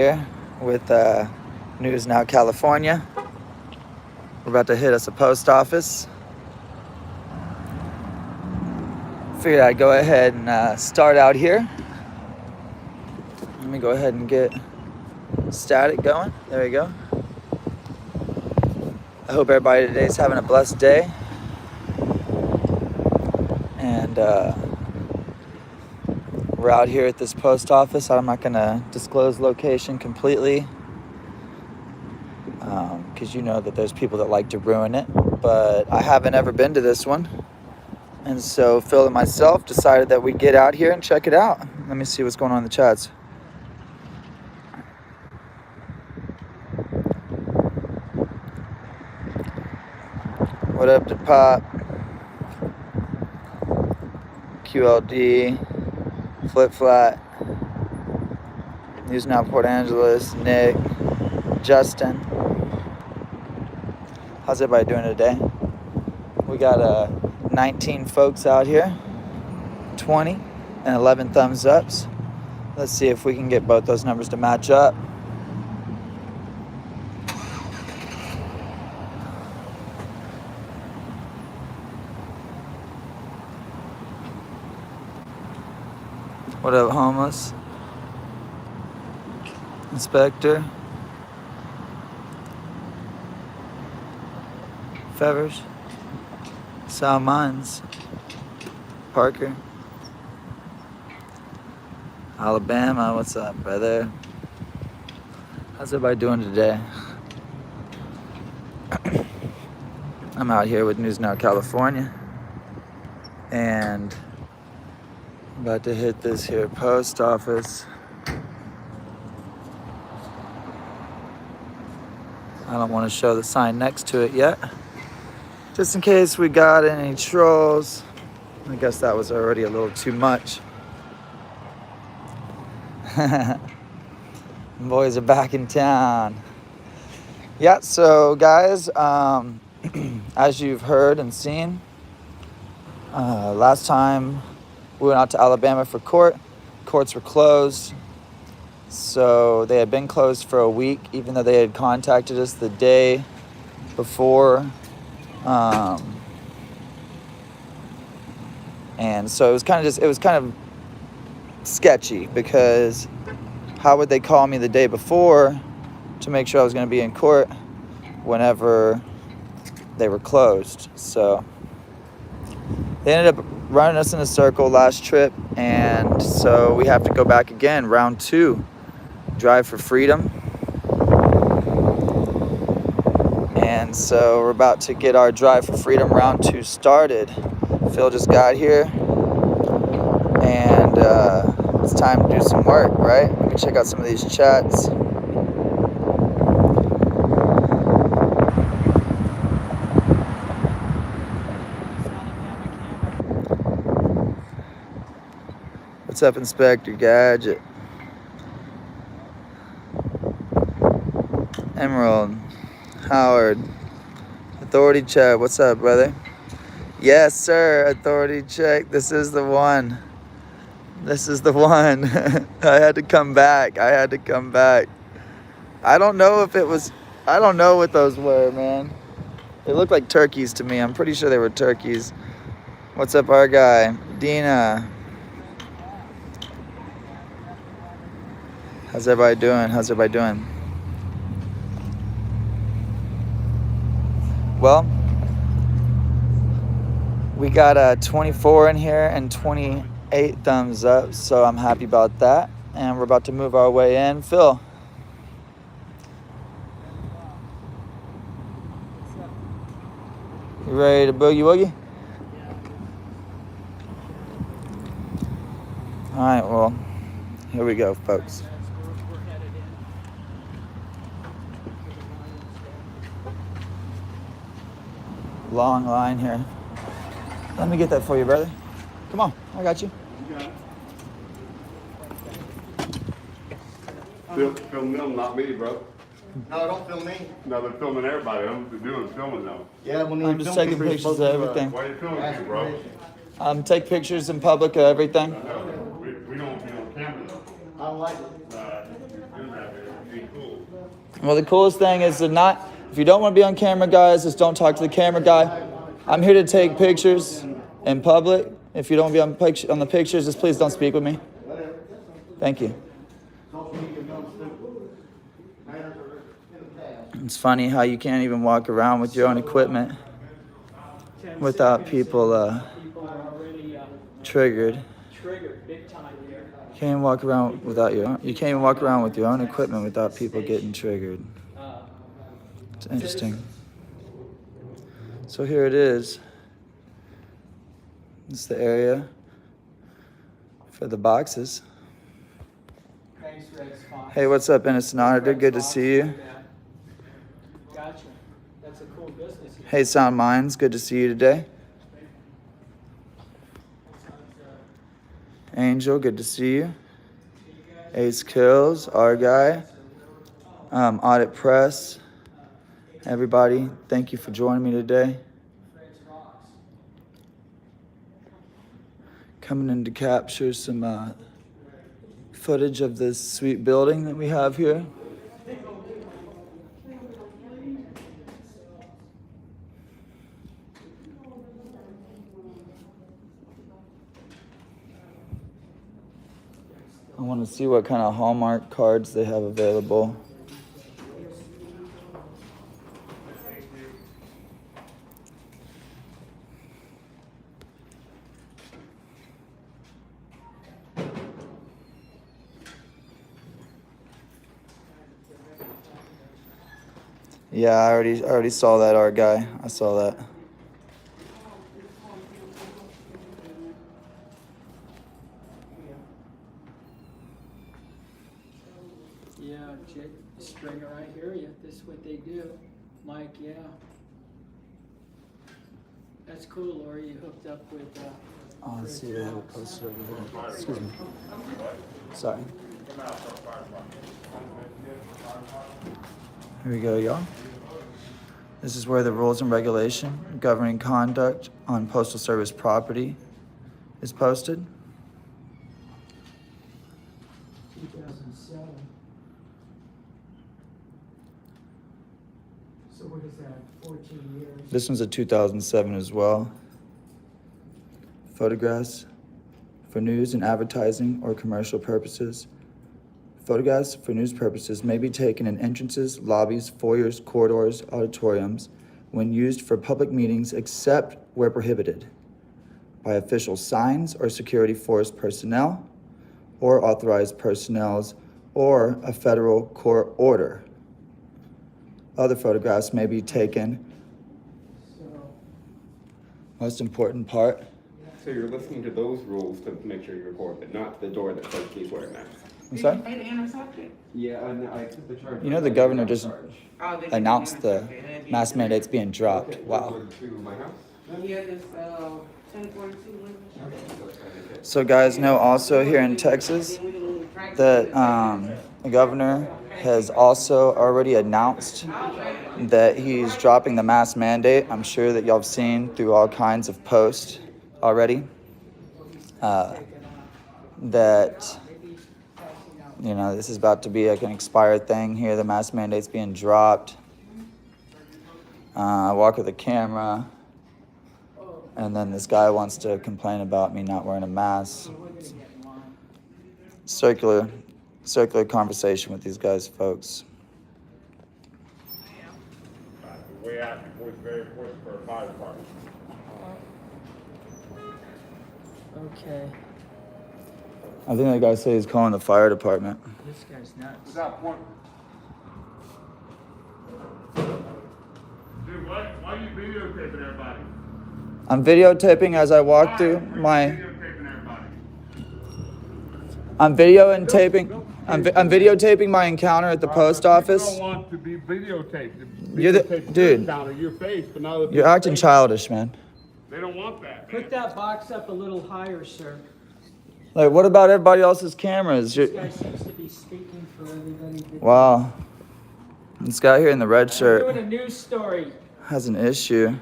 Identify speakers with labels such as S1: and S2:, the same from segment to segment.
S1: Here with News Now California. We're about to hit us a post office. Figured I'd go ahead and start out here. Let me go ahead and get static going. There we go. I hope everybody today is having a blessed day. And we're out here at this post office. I'm not going to disclose location completely because you know that there's people that like to ruin it. But I haven't ever been to this one. And so Phil and myself decided that we'd get out here and check it out. Let me see what's going on in the chats. What up to Pop? QLD, Flip Flat, News Now Port Angeles, Nick, Justin. How's everybody doing today? We got 19 folks out here, 20 and 11 thumbs ups. Let's see if we can get both those numbers to match up. What up, homeless? Inspector. Fevers. Sal Mines. Parker. Alabama, what's up, brother? How's everybody doing today? I'm out here with News Now California. And about to hit this here post office. I don't want to show the sign next to it yet, just in case we got any trolls. I guess that was already a little too much. Boys are back in town. Yeah, so guys, as you've heard and seen, last time we went out to Alabama for court. Courts were closed. So they had been closed for a week, even though they had contacted us the day before. And so it was kind of sketchy, because how would they call me the day before to make sure I was going to be in court whenever they were closed? So they ended up running us in a circle last trip, and so we have to go back again, round 2, drive for freedom. And so we're about to get our drive for freedom round 2 started. Phil just got here, and it's time to do some work, right? Let me check out some of these chats. What's up, Inspector Gadget? Emerald, Howard, Authority Check. What's up, brother? Yes, sir. Authority Check. This is the one. This is the one. I had to come back. I don't know what those were, man. They look like turkeys to me. I'm pretty sure they were turkeys. What's up, our guy? Dina. How's everybody doing? Well, we got 24 in here and 28 thumbs up, so I'm happy about that. And we're about to move our way in. Phil. You ready to boogie woogie? All right, well, here we go, folks. Long line here. Let me get that for you, brother. Come on, I got you.
S2: Film them, not me, bro.
S3: No, don't film me.
S2: No, they're filming everybody. I'm doing filming now.
S3: Yeah, when
S1: I'm just taking pictures of everything.
S2: Why are you filming me, bro?
S1: Take pictures in public of everything.
S2: We don't be on camera though.
S3: I don't like it.
S2: You're doing that, man. Be cool.
S1: Well, the coolest thing is to not, if you don't want to be on camera, guys, just don't talk to the camera guy. I'm here to take pictures in public. If you don't want to be on the pictures, just please don't speak with me. Thank you. It's funny how you can't even walk around with your own equipment without people triggered. You can't even walk around without you can't even walk around with your own equipment without people getting triggered. It's interesting. So here it is. It's the area for the boxes. Hey, what's up, Innocent Auditor? Good to see you.
S3: Gotcha. That's a cool business.
S1: Hey, Sound Minds. Good to see you today. Angel, good to see you. Ace Kills, our guy. Audit Press. Everybody, thank you for joining me today. Coming in to capture some footage of this sweet building that we have here. I want to see what kind of Hallmark cards they have available. Yeah, I already saw that, art guy. I saw that.
S3: Yeah, Jake Stringer, I hear you. This is what they do. Mike, yeah. That's cool, Lori. You hooked up with.
S1: Oh, let's see, they have it posted over here. Excuse me. Sorry. Here we go, y'all. This is where the rules and regulation governing conduct on Postal Service property is posted.
S3: 2007. So what is that? 14 years.
S1: This one's a 2007 as well. Photographs for news and advertising or commercial purposes. Photographs for news purposes may be taken in entrances, lobbies, foyers, corridors, auditoriums, when used for public meetings except where prohibited by official signs or security force personnel or authorized personnel or a federal court order. Other photographs may be taken. Most important part.
S4: So you're listening to those rules to make sure you record, but not the door that says please wear a mask.
S1: I'm sorry?
S5: Did you pay the intercepted?
S4: Yeah, and I took the charge.
S1: You know the governor just
S5: Oh, they
S1: announced the
S5: intercepted. And then
S1: mask mandates being dropped.
S4: Okay,
S1: Wow.
S4: go to my house.
S5: Yeah, this 1042 Lincoln.
S1: So guys know also here in Texas that the governor has also already announced that he's dropping the mask mandate. I'm sure that y'all have seen through all kinds of posts already that, you know, this is about to be like an expired thing here. The mask mandate's being dropped. I walk with a camera, and then this guy wants to complain about me not wearing a mask. Circular conversation with these guys, folks.
S2: Way out before it's very important for a fire department.
S3: Okay.
S1: I think that guy said he's calling the fire department.
S3: This guy's nuts.
S2: Without point. Dude, why are you videotaping everybody?
S1: I'm videotaping as I walk through
S2: Why are you
S1: my.
S2: videotaping everybody?
S1: I'm videotaping my encounter at the post office.
S2: People don't want to be videotaped.
S1: You're the-
S2: Videotape
S1: dude.
S2: down on your face, but not other
S1: You're
S2: people's
S1: acting
S2: face.
S1: childish, man.
S2: They don't want that.
S3: Put that box up a little higher, sir.
S1: Like, what about everybody else's cameras?
S3: This guy seems to be speaking for everybody.
S1: Wow. This guy here in the red
S3: We're
S1: shirt
S3: doing a news story.
S1: has an issue.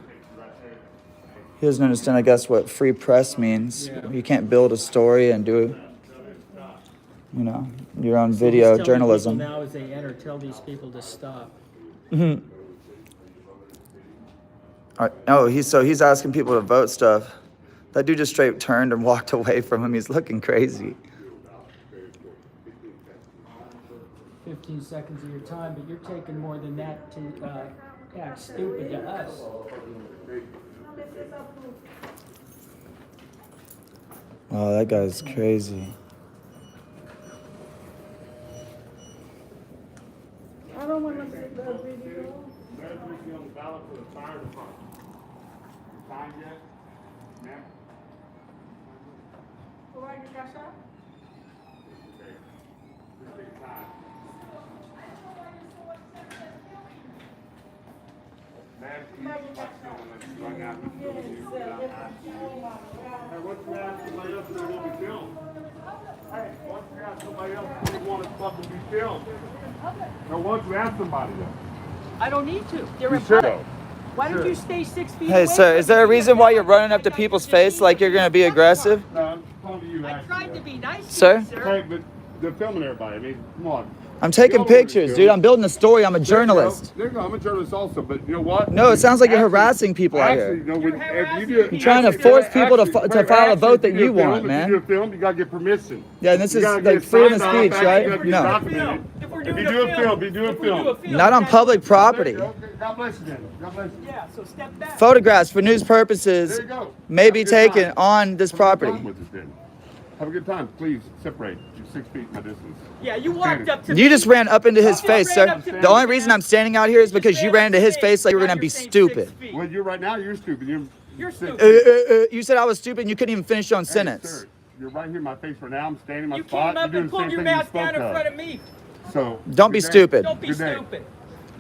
S1: He doesn't understand, I guess, what free press means.
S3: Yeah.
S1: You can't build a story and do. you know, your own
S3: So
S1: video
S3: he's telling
S1: journalism.
S3: people now as they enter, tell these people to stop.
S1: Mm-hmm. Oh, he's asking people to vote stuff. That dude just straight turned and walked away from him. He's looking crazy.
S3: 15 seconds of your time, but you're taking more than that to act stupid to us.
S1: Oh, that guy's crazy.
S5: I don't want to see the video.
S2: There's something on the ballot for the fire department. Signed yet? Ma'am?
S5: Why you got shot?
S2: Okay. Just take time. Ma'am, can you stop filming this right now? Hey, what's you ask somebody else to want to be filmed? Hey, what's you ask somebody else to want to fucking be filmed? Now, what's you ask somebody else?
S3: I don't need to. They're in
S2: should.
S3: public. Why don't you stay 6 feet
S1: Hey,
S3: away
S1: sir,
S3: from
S1: is there a
S3: me?
S1: reason why you're running up to people's face like you're gonna be aggressive?
S2: No, I'm talking to you,
S3: I
S2: actually.
S3: tried to be nice to
S1: Sir?
S3: you, sir.
S2: Hey, but they're filming everybody. I mean, come on.
S1: I'm taking pictures, dude. I'm building a story. I'm a journalist.
S2: There you go. I'm a journalist also, but you know what?
S1: No, it sounds like you're
S2: Actually-
S1: harassing people out here.
S2: Actually, no,
S3: You're
S2: when, if
S3: harassing
S2: you do,
S3: people.
S1: You're trying to force people to file a vote that
S2: if do
S1: you
S2: a film,
S1: want,
S2: if
S1: man.
S2: you do a film, you gotta get permission.
S1: Yeah, and this
S2: You
S1: is
S2: gotta
S1: like
S2: get
S1: freedom of
S2: signed off,
S1: speech,
S2: actually,
S1: right?
S2: you gotta get
S1: No,
S2: documented.
S3: If we're
S2: If
S3: doing
S2: you
S3: a
S2: do a
S3: film,
S2: film, you do a
S3: if we do a
S2: film.
S3: film,
S1: not on
S3: that's-
S1: public property.
S2: Okay, God bless you then. God bless you.
S3: Yeah, so step back.
S1: Photographs for news purposes
S2: There you go.
S1: may
S2: Have
S1: be
S2: a good
S1: taken
S2: time.
S1: on this
S2: Have a good
S1: property.
S2: time with us then. Have a good time. Please separate. You're 6 feet my distance.
S3: Yeah, you walked up to me.
S1: You just ran up into his
S3: You
S1: face,
S3: ran
S1: sir.
S3: up to me.
S1: The only reason I'm standing out here is because you ran into his face like you were
S3: Now
S1: gonna be
S3: you're saying
S1: stupid.
S3: 6 feet.
S2: Well, you're right now. You're stupid.
S3: You're stupid.
S1: You said I was stupid and you couldn't even finish your own
S2: Hey,
S1: sentence.
S2: sir, you're right here in my face right now. I'm standing in my
S3: You
S2: spot.
S3: came up
S2: You're
S3: and
S2: doing
S3: pulled
S2: the
S3: your
S2: same thing
S3: mouth
S2: you
S3: down in
S2: spoke
S3: front
S2: of.
S3: of me.
S2: So
S1: Don't be
S2: good day.
S1: stupid.
S3: Don't be
S2: Good day.
S3: stupid.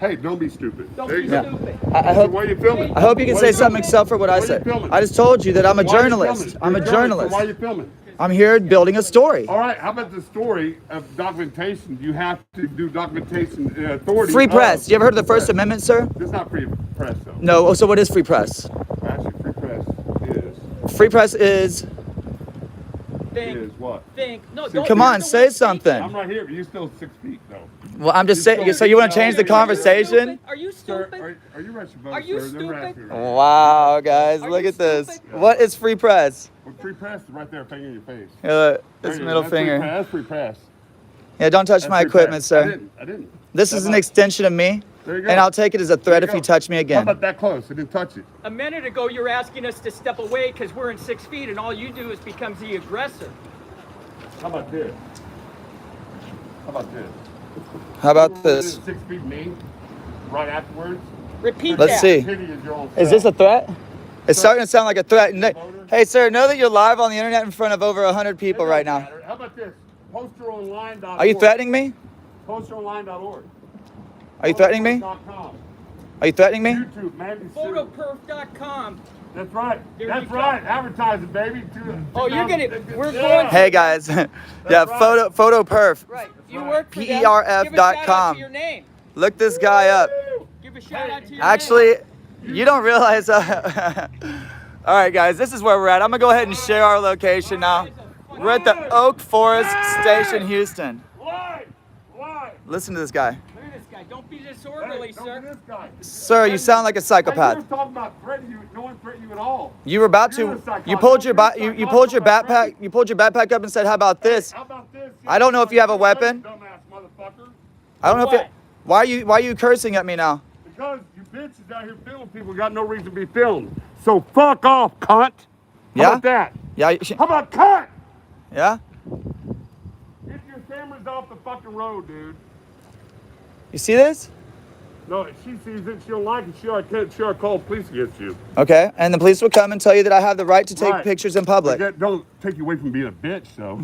S2: Hey, don't be stupid.
S3: Don't
S2: There
S3: be
S2: you go.
S3: stupid.
S1: I
S2: So
S1: hope
S2: why are you filming?
S1: I hope you can
S2: Why
S1: say
S2: you
S1: something
S2: filming?
S1: except for what I
S2: Why are you
S1: said.
S2: filming?
S1: I just told you that I'm a
S2: Why are you
S1: journalist.
S2: filming?
S1: I'm a
S2: You're so why are
S1: journalist.
S2: you filming?
S1: I'm here building a story.
S2: All right, how about the story of documentation? You have to do documentation authority.
S1: Free
S2: of-
S1: press. You ever heard of the First Amendment, sir?
S2: This is not free press, though.
S1: No. So what is free press?
S2: Actually, free press is
S1: Free press is.
S3: Think.
S2: what?
S3: Think. No, don't
S1: Come
S3: use
S1: on,
S3: the
S1: say
S3: word
S1: something.
S2: I'm right here, but you're still 6 feet, though.
S1: Well, I'm just saying. So you want to change the conversation?
S3: Are you
S2: Sir,
S3: stupid?
S2: are you ready to vote,
S3: Are you
S2: sir? They're
S3: stupid?
S2: asking.
S1: Wow, guys,
S3: Are
S1: look
S3: you
S1: at this.
S3: stupid?
S1: What is free press?
S2: Well, free press is right there, finger in your face.
S1: Here, look,
S2: There
S1: it's
S2: you go.
S1: middle
S2: That's free
S1: finger.
S2: press. That's free press.
S1: Yeah, don't touch
S2: That's
S1: my
S2: free
S1: equipment,
S2: press.
S1: sir.
S2: I didn't.
S1: This is an extension of me,
S2: There you go.
S1: and I'll take it as a threat
S2: There
S1: if you
S2: go.
S1: touch me
S2: How
S1: again.
S2: about that close? I didn't touch it.
S3: A minute ago, you were asking us to step away because we're in 6 feet, and all you do is become the aggressor.
S2: How about this? How about this?
S1: How about
S2: Who
S1: this?
S2: did 6 feet me right afterwards?
S3: Repeat
S1: Let's
S3: that.
S1: see.
S2: Pity is your own
S1: Is this a
S2: self.
S1: threat? It's starting to sound like a threat. Hey, sir, know that you're live on the internet in front of over 100 people
S2: It
S1: right
S2: doesn't
S1: now.
S2: matter. How about this? Posteronline.org.
S1: Are you threatening me?
S2: Posteronline.org.
S1: Are you threatening me?
S2: Posteronline.com.
S1: Are you threatening me?
S2: YouTube, Mandy Sue.
S3: Photoperf.com.
S2: That's right.
S3: There
S2: That's
S3: you go.
S2: right. Advertising, baby.
S3: Oh, you're gonna. We're
S2: Yeah.
S3: going.
S1: Hey, guys. Yeah,
S2: right.
S1: photo perf.
S3: Right. You
S2: right.
S3: work for them.
S1: PERF.com.
S3: Give a shout out to your name.
S1: Look this guy up.
S3: Give a shout out to your
S1: Actually,
S3: name.
S1: you don't realize. All right, guys, this is where we're at. I'm gonna go ahead and share our location now. We're at the Oak Forest Station, Houston.
S2: Why? Why?
S1: Listen to this guy.
S3: Look at this guy. Don't be disorderly,
S2: Hey, don't
S3: sir.
S2: be this guy.
S1: Sir, you sound like a
S2: Hey,
S1: psychopath.
S2: you were talking about threatening you. No one threatened you at all.
S1: You were about
S2: You're a
S1: to.
S2: psychotic.
S1: You pulled your
S2: You're a
S1: you pulled your
S2: psychotic.
S1: backpack. You pulled your backpack up and said, "How about this?"
S2: How about this?
S1: I don't know if you have a weapon.
S2: Dumbass motherfucker.
S1: I don't know if you.
S3: What?
S1: Why are you cursing at me now?
S2: Because you bitches out here filming people got no reason to be filmed. So fuck off, cunt. How
S1: Yeah?
S2: about that?
S1: Yeah.
S2: How about cunt?
S1: Yeah.
S2: Get your cameras off the fucking road, dude.
S1: You see this?
S2: No, if she sees it, she don't like it. She'll call police against you.
S1: Okay. And the police will come and tell you that I have the right to take
S2: Right.
S1: pictures in public.
S2: That don't take you away from being a bitch, though.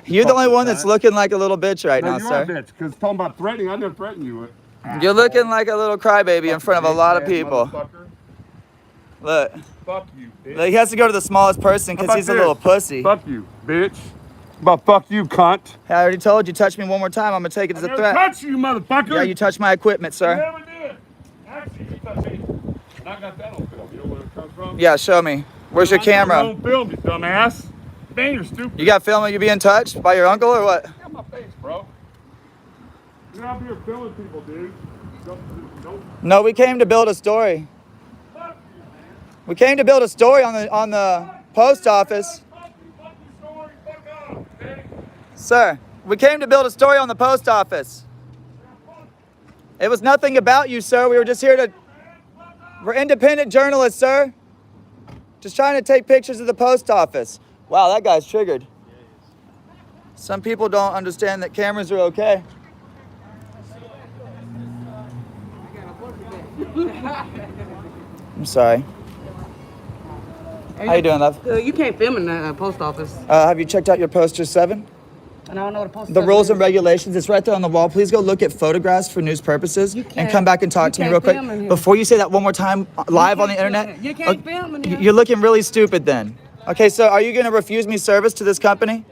S1: You're the only
S2: fucking
S1: one that's
S2: guy.
S1: looking like a little bitch right
S2: No,
S1: now,
S2: you are
S1: sir.
S2: a bitch. Because talking about threatening, I never threatened you.
S1: You're looking like a little crybaby in front of a lot of
S2: Bitch-ass
S1: people.
S2: motherfucker.
S1: Look.
S2: Fuck you, bitch.
S1: Look, he has to go to the smallest person
S2: How
S1: because
S2: about
S1: he's a
S2: this?
S1: little pussy.
S2: Fuck you, bitch. About fuck you, cunt.
S1: Hey, I already told you, touch me one more time, I'm gonna take it as
S2: I
S1: a
S2: never
S1: threat.
S2: touched you, motherfucker.
S1: Yeah, you touched my equipment,
S2: You
S1: sir.
S2: never did. Actually, you touched me. And I got that on film. You know where it comes from?
S1: Yeah, show me. Where's your
S2: I got it
S1: camera?
S2: on film, you dumbass. Dang, you're stupid.
S1: You got film of you being touched by your uncle or what?
S3: I'm
S2: out here filming people, dude. Don't.
S1: No, we came to build a story.
S2: Fuck you, man.
S1: We came to build a story on the post office.
S2: Fuck you, fuck your story, fuck off, okay?
S1: Sir, we came to build a story on the post office. It was nothing about you, sir. We were just here to... We're independent journalists, sir. Just trying to take pictures of the post office. Wow, that guy's triggered. Some people don't understand that cameras are okay. I'm sorry. How you doing, love?
S6: You can't film in the post office.
S1: Have you checked out your poster 7?
S6: And I don't know what a post
S1: The
S6: office
S1: rules
S6: is.
S1: and regulations, it's right there on the wall. Please go look at photographs for news purposes and
S6: can't-
S1: come back and talk to me
S6: you
S1: real
S6: can't
S1: quick.
S6: film in here.
S1: Before you say that one more time live on the internet,
S6: You can't film in here.
S1: you're looking really stupid then. Okay, so are you going to refuse me service to this company?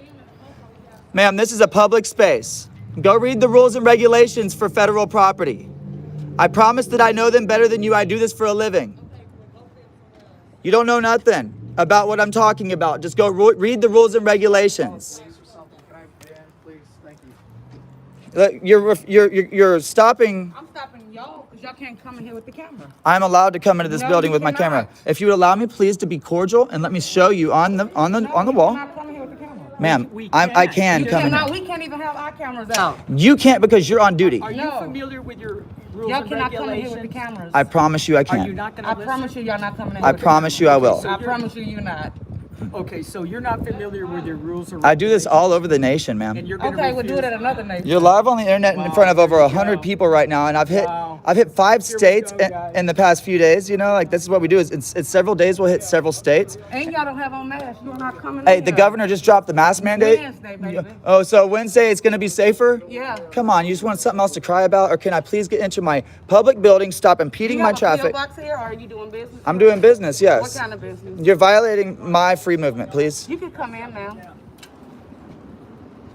S1: Ma'am, this is a public space. Go read the rules and regulations for federal property. I promise that I know them better than you. I do this for a living. You don't know nothing about what I'm talking about. Just go read the rules and regulations. Look, you're stopping.
S6: I'm stopping y'all because y'all can't come in here with the camera.
S1: I'm allowed to come into this
S6: No,
S1: building
S6: you
S1: with my
S6: cannot.
S1: camera. If you would allow me, please, to be cordial and let me show you on the wall.
S6: You're not coming here with the camera.
S1: Ma'am,
S3: We
S1: I
S3: can't.
S1: can
S6: You
S1: come in
S6: cannot,
S1: here.
S6: we can't even have our cameras out.
S1: You can't because you're on duty.
S3: Are you
S6: No.
S3: familiar with your rules
S6: Y'all
S3: and
S6: cannot come in here
S3: regulations?
S6: with the cameras.
S1: I promise you I
S3: Are you
S1: can.
S3: not going
S6: I
S3: to listen?
S6: promise you, y'all not coming in here
S1: I
S6: with the
S1: promise you I will.
S6: I promise you, you're not.
S3: Okay, so you're not familiar with your rules and
S1: I do this
S3: regulations,
S1: all over the nation,
S3: and
S1: ma'am.
S3: you're going to
S6: Okay, we'll do it at another nation.
S1: You're live on the internet in front of over
S3: there you
S1: 100
S3: go.
S1: people right now, and I've hit
S3: Wow.
S1: 5
S3: Here we
S1: states
S3: go, guys.
S1: in the past few days. You know, like this is what we do. Is it's several days we'll hit several states.
S6: And y'all don't have on masks. You're not coming
S1: Hey,
S6: in
S1: the
S6: here.
S1: governor just dropped the mask mandate.
S6: Wednesday, baby.
S1: Oh, so Wednesday it's gonna be safer?
S6: Yeah.
S1: Come on, you just want something else to cry about, or can I please get into my public building, stop impeding
S6: You
S1: my
S6: have a PO
S1: traffic?
S6: box here, or are you doing business?
S1: I'm doing business,
S6: What
S1: yes.
S6: kind of business?
S1: You're violating my free movement, please.
S6: You can come in now.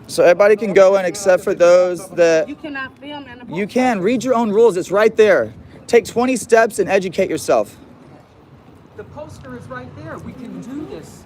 S1: So everybody can go in except for those that
S6: You cannot film in the post
S1: you can read your own rules. It's right there. Take 20 steps and educate yourself.
S3: The poster is right there. We can do this.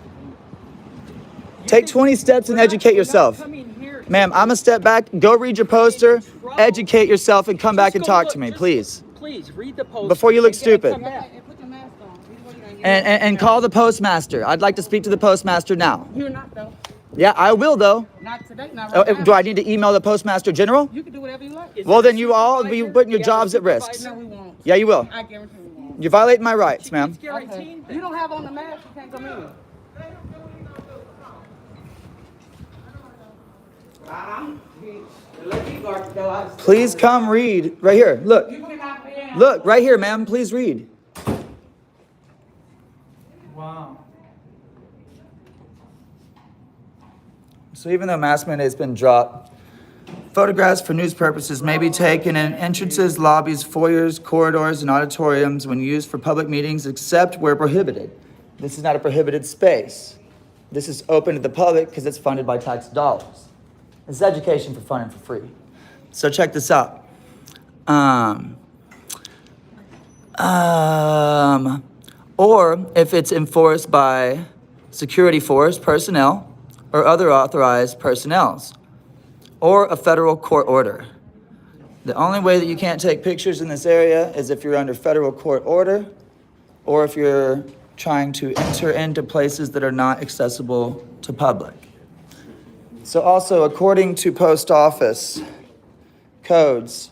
S3: You
S1: Take
S3: think-
S1: 20 steps and
S3: we're not-
S1: educate
S3: we're not
S1: yourself.
S3: coming here-
S1: Ma'am, I'm gonna step back, go read your poster, educate yourself, and come back
S3: Just
S1: and
S3: go
S1: talk
S3: look,
S1: to me,
S3: just-
S1: please.
S3: Please read the poster.
S1: Before you look
S3: and
S1: stupid.
S3: come back.
S6: Hey, put your mask on.
S1: And call the postmaster. I'd like to speak to the postmaster now.
S6: You're not though.
S1: Yeah, I will though.
S6: Not today. Not
S1: Oh,
S6: right now.
S1: do I need to email the postmaster general?
S6: You can do whatever you like.
S3: Is
S1: Well,
S3: it a
S1: then you all be
S3: supervisor?
S1: putting your
S3: Yeah,
S1: jobs at
S3: supervisor.
S1: risk.
S6: No, we won't.
S1: Yeah, you will.
S6: I guarantee we won't.
S1: You're violating my rights, ma'am.
S3: It's guaranteed.
S6: You don't have on the mask. You can't come in.
S1: Please come read right here. Look,
S6: You cannot be in.
S1: look right here, ma'am. Please read.
S3: Wow.
S1: So even though mask mandate's been dropped, photographs for news purposes may be taken in entrances, lobbies, foyers, corridors, and auditoriums when used for public meetings, except where prohibited. This is not a prohibited space. This is open to the public because it's funded by tax dollars. It's education for fun and for free. So check this out. Or if it's enforced by security force personnel or other authorized personnels, or a federal court order. The only way that you can't take pictures in this area is if you're under federal court order, or if you're trying to enter into places that are not accessible to public. So also, according to post office codes,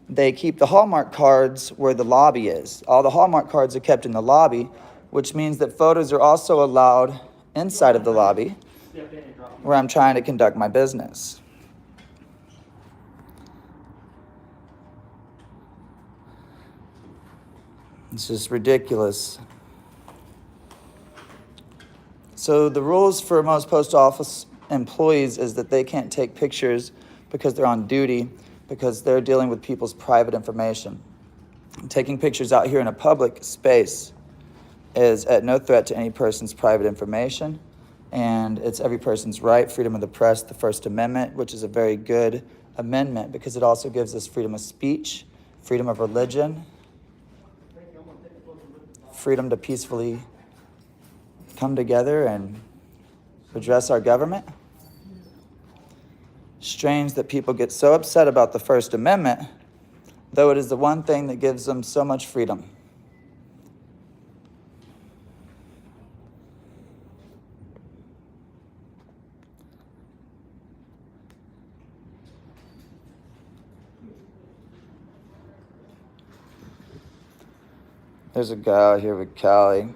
S1: they keep the Hallmark cards where the lobby is. All the Hallmark cards are kept in the lobby, which means that photos are also allowed inside of the lobby where I'm trying to conduct my business. It's just ridiculous. So the rules for most post office employees is that they can't take pictures because they're on duty, because they're dealing with people's private information. Taking pictures out here in a public space is at no threat to any person's private information, and it's every person's right, freedom of the press, the First Amendment, which is a very good amendment because it also gives us freedom of speech, freedom of religion, freedom to peacefully come together and address our government. strange that people get so upset about the First Amendment, though it is the one thing that gives them so much freedom. There's a guy out here with Callie.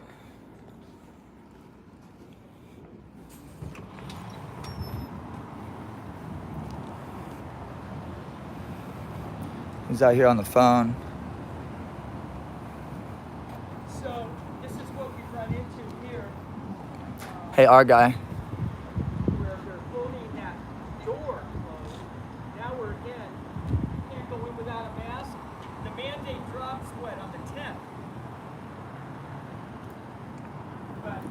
S1: He's out here on the phone.
S3: So this is what we run into here,
S1: Hey, our guy.
S3: where they're holding that door closed. Now we're again, you can't go in without a mask. The mandate drops what, on the 10th? But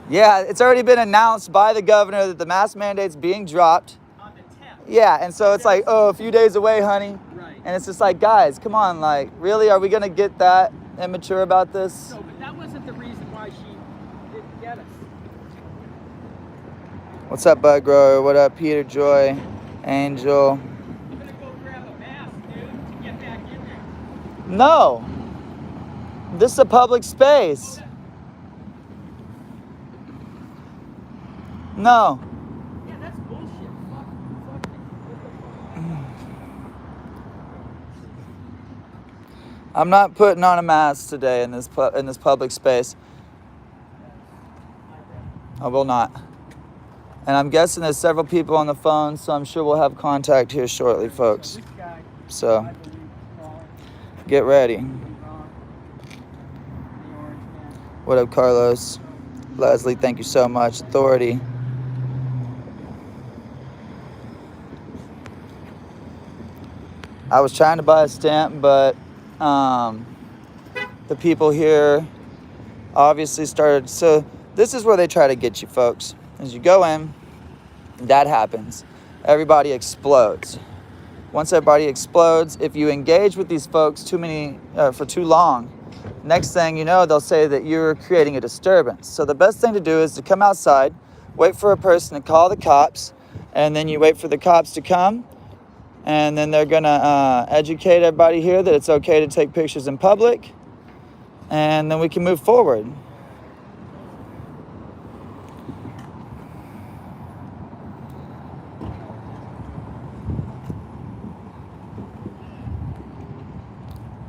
S1: Yeah, it's already been announced by the governor that the mask mandate's being dropped.
S3: on the 10th.
S1: Yeah, and so it's like, oh, a few days away, honey.
S3: Right.
S1: And it's just like, guys, come on, like, really? Are we gonna get that immature about this?
S3: No, but that wasn't the reason why she didn't get us.
S1: What's up, Bud Grower? What up, Peter, Joy, Angel?
S3: I'm gonna go grab a mask, dude, to get back in there.
S1: No. This is a public space. No.
S3: Yeah, that's bullshit. Fuck it. What the fuck?
S1: I'm not putting on a mask today in this public space. I will not. And I'm guessing there's several people on the phone, so I'm sure we'll have contact here shortly, folks.
S3: This guy,
S1: So
S3: I believe, wrong.
S1: get ready.
S3: Wrong. The orange man.
S1: What up, Carlos? Leslie, thank you so much. Authority. I was trying to buy a stamp, but the people here obviously started. So this is where they try to get you, folks. As you go in, that happens. Everybody explodes. Once everybody explodes, if you engage with these folks for too long, next thing you know, they'll say that you're creating a disturbance. So the best thing to do is to come outside, wait for a person to call the cops, and then you wait for the cops to come, and then they're gonna educate everybody here that it's okay to take pictures in public, and then we can move forward.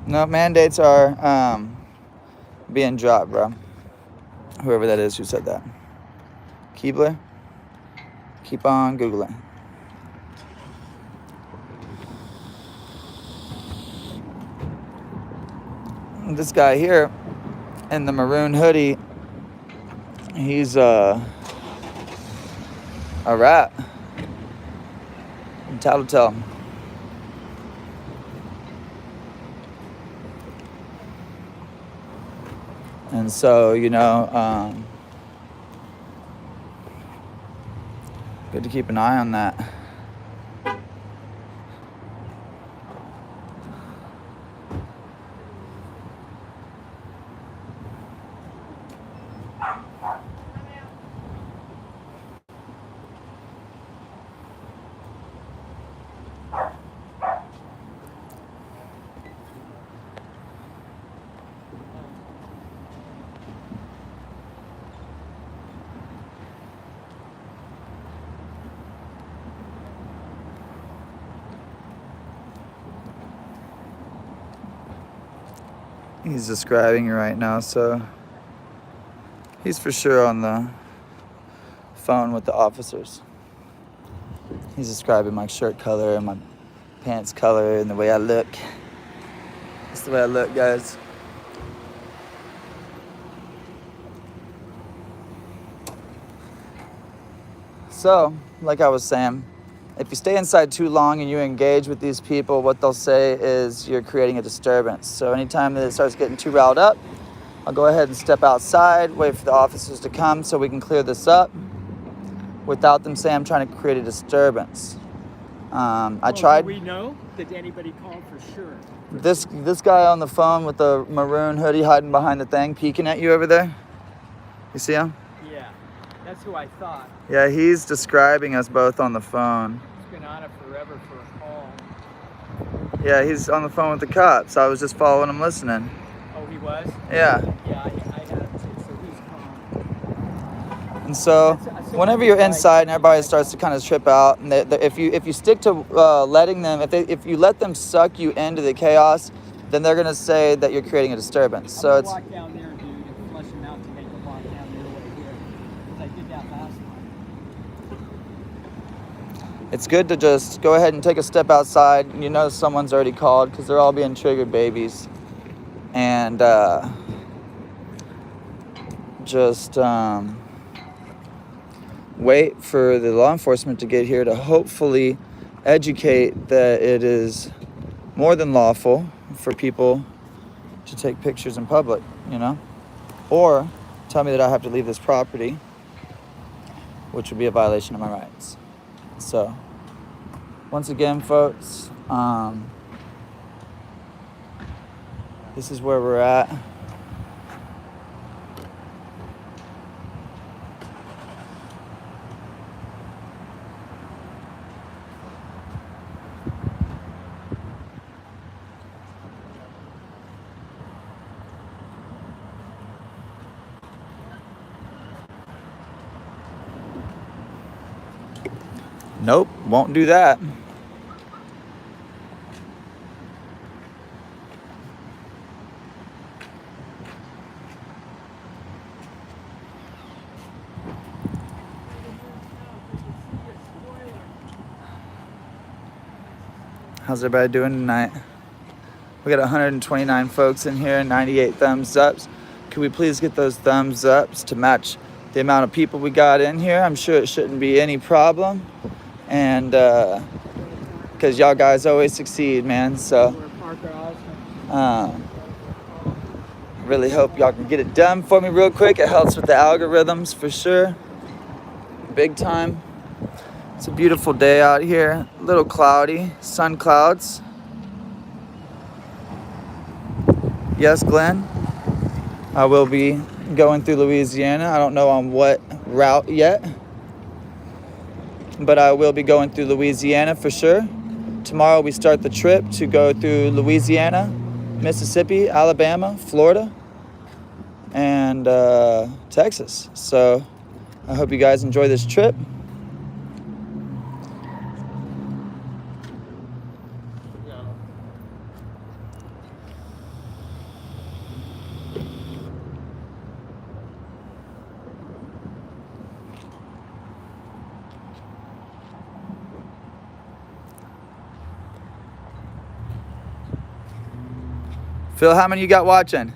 S1: No, mandates are being dropped, bro. Whoever that is who said that. Keebler? Keep on Googling. This guy here in the maroon hoodie, he's a rat. Tattletale. And so, good to keep an eye on that. He's describing it right now, so he's for sure on the phone with the officers. He's describing my shirt color and my pants color and the way I look. That's the way I look, guys. So, like I was saying, if you stay inside too long and you engage with these people, what they'll say is you're creating a disturbance. So anytime that it starts getting too riled up, I'll go ahead and step outside, wait for the officers to come so we can clear this up without them saying I'm trying to create a disturbance. I tried.
S3: Do we know? Did anybody call for sure?
S1: This guy on the phone with the maroon hoodie hiding behind the thing, peeking at you over there. You see him?
S3: Yeah. That's who I thought.
S1: Yeah, he's describing us both on the phone.
S3: He's been on it forever for a call.
S1: Yeah, he's on the phone with the cops. I was just following him, listening.
S3: Oh, he was?
S1: Yeah.
S3: Yeah, I had it too, so he's calm.
S1: And so, whenever you're inside and everybody starts to kind of trip out, and if you stick to letting them, if you let them suck you into the chaos, then they're gonna say that you're creating a disturbance. So
S3: I'm
S1: it's
S3: gonna walk down there, dude, and flush him out to make him walk down their way here. Because I did that last time.
S1: it's good to just go ahead and take a step outside. You know someone's already called because they're all being triggered babies, and just wait for the law enforcement to get here to hopefully educate that it is more than lawful for people to take pictures in public, you know, or tell me that I have to leave this property, which would be a violation of my rights. So once again, folks, this is where we're at. Nope, won't do that. How's everybody doing tonight? We got 129 folks in here, 98 thumbs ups. Could we please get those thumbs ups to match the amount of people we got in here? I'm sure it shouldn't be any problem. And because y'all guys always succeed, man. So really hope y'all can get it done for me real quick. It helps with the algorithms for sure. Big time. It's a beautiful day out here. A little cloudy, sun clouds. Yes, Glenn. I will be going through Louisiana. I don't know on what route yet, but I will be going through Louisiana for sure. Tomorrow we start the trip to go through Louisiana, Mississippi, Alabama, Florida, and Texas. So I hope you guys enjoy this trip. Phil, how many you got watching?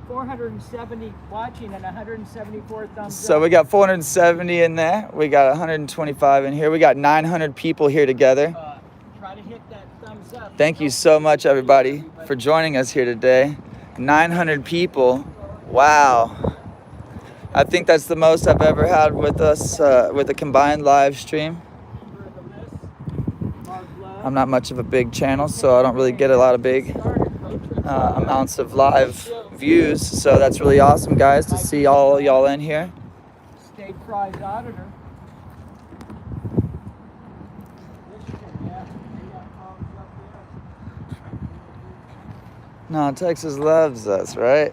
S3: 470 watching and 174 thumbs up.
S1: So we got 470 in there. We got 125 in here. We got 900 people here together.
S3: Try to hit that thumbs up.
S1: Thank you so much, everybody, for joining us here today. 900 people. Wow. I think that's the most I've ever had with us with a combined live stream. I'm not much of a big channel, so I don't really get a lot of big amounts of live views. So that's really awesome, guys, to see all y'all in here.
S3: State prize auditor.
S1: No, Texas loves us, right?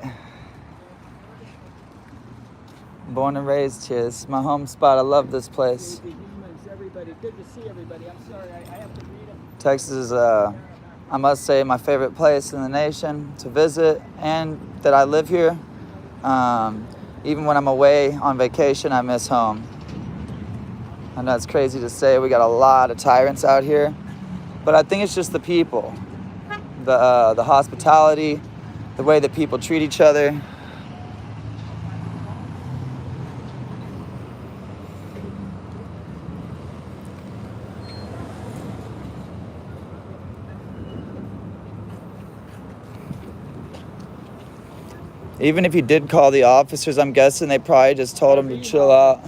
S1: Born and raised here. This is my home spot. I love this place.
S3: Everybody, good to see everybody. I'm sorry, I have to read them.
S1: Texas is, I must say, my favorite place in the nation to visit, and that I live here. Even when I'm away on vacation, I miss home. I know it's crazy to say. We got a lot of tyrants out here, but I think it's just the people, the hospitality, the way that people treat each other. Even if you did call the officers, I'm guessing they probably just told them to chill out.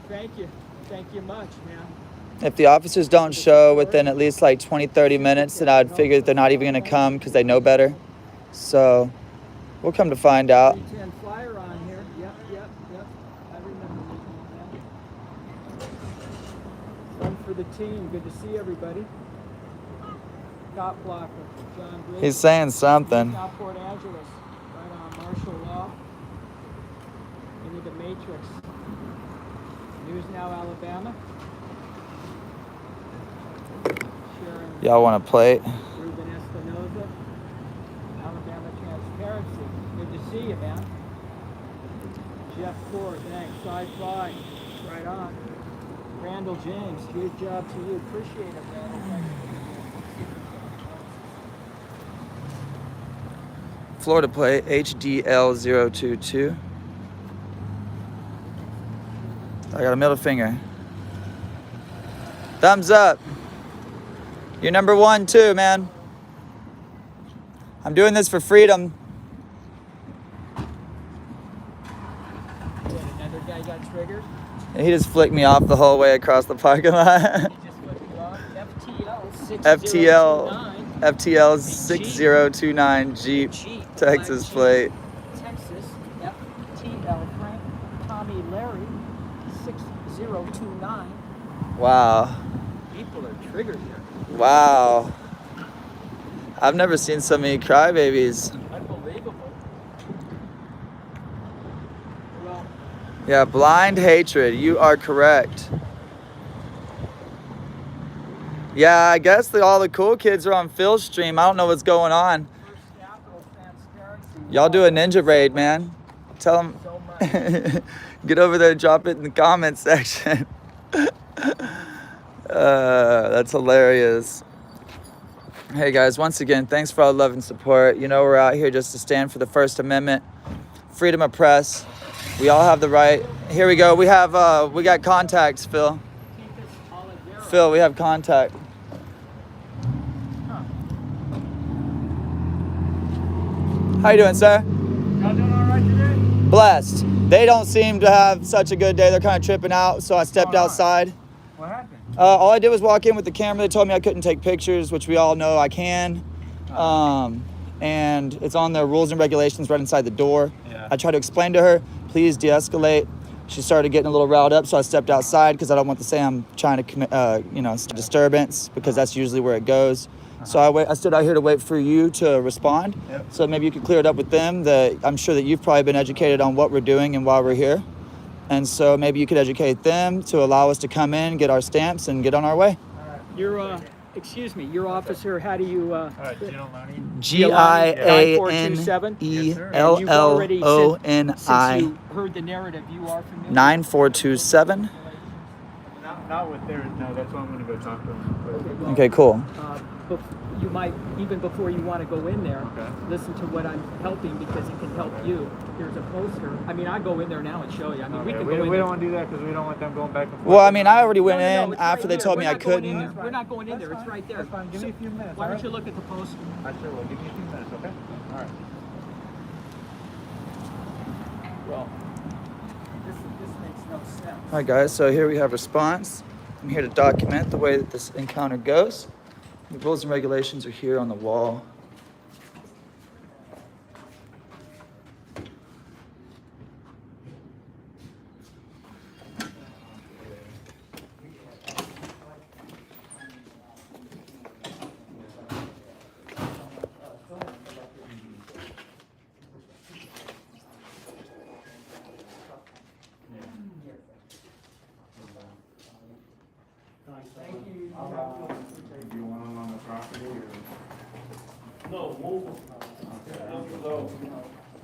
S3: Thank you. Thank you much, man.
S1: If the officers don't show within at least like 20, 30 minutes, then I'd figure that they're not even going to come because they know better. So We'll come to find out.
S3: 310 flyer on here. Yep. I remember looking at that. Fun for the team. Good to see everybody. Cop blocker, John Brady.
S1: He's saying something.
S3: Southport Angeles, right on martial law. Into the Matrix. News Now, Alabama. Sharon
S1: Y'all want a plate?
S3: Ruben Espinoza. Alabama Transparency. Good to see you, man. Jeff Ford, thanks. Sci-fi, right on. Randall James, good job to you. Appreciate it, man.
S1: Florida plate HDL022. I got a middle finger. Thumbs up. You're number 1 too, man. I'm doing this for freedom.
S3: Another guy got triggered.
S1: And he just flicked me off the whole way across the parking lot.
S3: He just flipped you off.
S1: FTL 6029 Jeep, Texas plate.
S3: Texas, FTL Frank Tommy Larry 6029.
S1: Wow.
S3: People are triggered here.
S1: Wow. I've never seen so many crybabies.
S3: Unbelievable. Well,
S1: Yeah, blind hatred. You are correct. Yeah, I guess all the cool kids are on Phil's stream. I don't know what's going on.
S3: First Capital Transparency.
S1: Y'all do a ninja raid, man. Tell them.
S3: So much.
S1: Get over there and drop it in the comment section. That's hilarious. Hey guys, once again, thanks for all the love and support. You know, we're out here just to stand for the First Amendment, freedom of press. We all have the right. Here we go. We got contacts, Phil. Phil, we have contact. How you doing, sir?
S2: Y'all doing all right today?
S1: Blessed. They don't seem to have such a good day. They're kind of tripping out, so I stepped outside.
S2: What happened?
S1: All I did was walk in with the camera. They told me I couldn't take pictures, which we all know I can. And it's on the rules and regulations right inside the door.
S2: Yeah.
S1: I tried to explain to her, please de-escalate. She started getting a little riled up, so I stepped outside because I don't want to say I'm trying to commit, disturbance, because that's usually where it goes. So I stood out here to wait for you to respond.
S2: Yep.
S1: So maybe you could clear it up with them. That I'm sure that you've probably been educated on what we're doing and why we're here. And so maybe you could educate them to allow us to come in, get our stamps, and get on our way.
S3: Your, excuse me, your officer, how do you,
S2: All right, Gianni.
S1: GIANELLONI.
S3: since you heard the narrative, you are familiar?
S1: 9427.
S2: Not with their, no, that's why I'm going to go talk to them.
S1: Okay, cool.
S3: You might, even before you want to go in there,
S2: Okay.
S3: listen to what I'm helping, because it can help you. Here's a poster. I mean, I go in there now and show you. I mean, we
S2: Okay,
S3: can
S2: we
S3: go in
S2: don't
S3: there.
S2: want to do that because we don't want them going back and forth.
S1: Well, I mean, I already went
S3: No,
S1: in
S3: it's
S1: after
S3: right
S1: they
S3: here.
S1: told me
S3: We're
S1: I
S3: not going in
S1: couldn't.
S3: there. We're not going in there. It's right there.
S2: That's fine. Give me a few minutes.
S3: Why don't
S2: all
S3: you
S2: right?
S3: look at the poster?
S2: I sure will. Give me a few minutes, okay? All right.
S3: Well, this makes no sense.
S1: All right, guys, so here we have response. I'm here to document the way that this encounter goes. The rules and regulations are here on the wall.
S2: Do you want them on the property or?
S3: No, move them.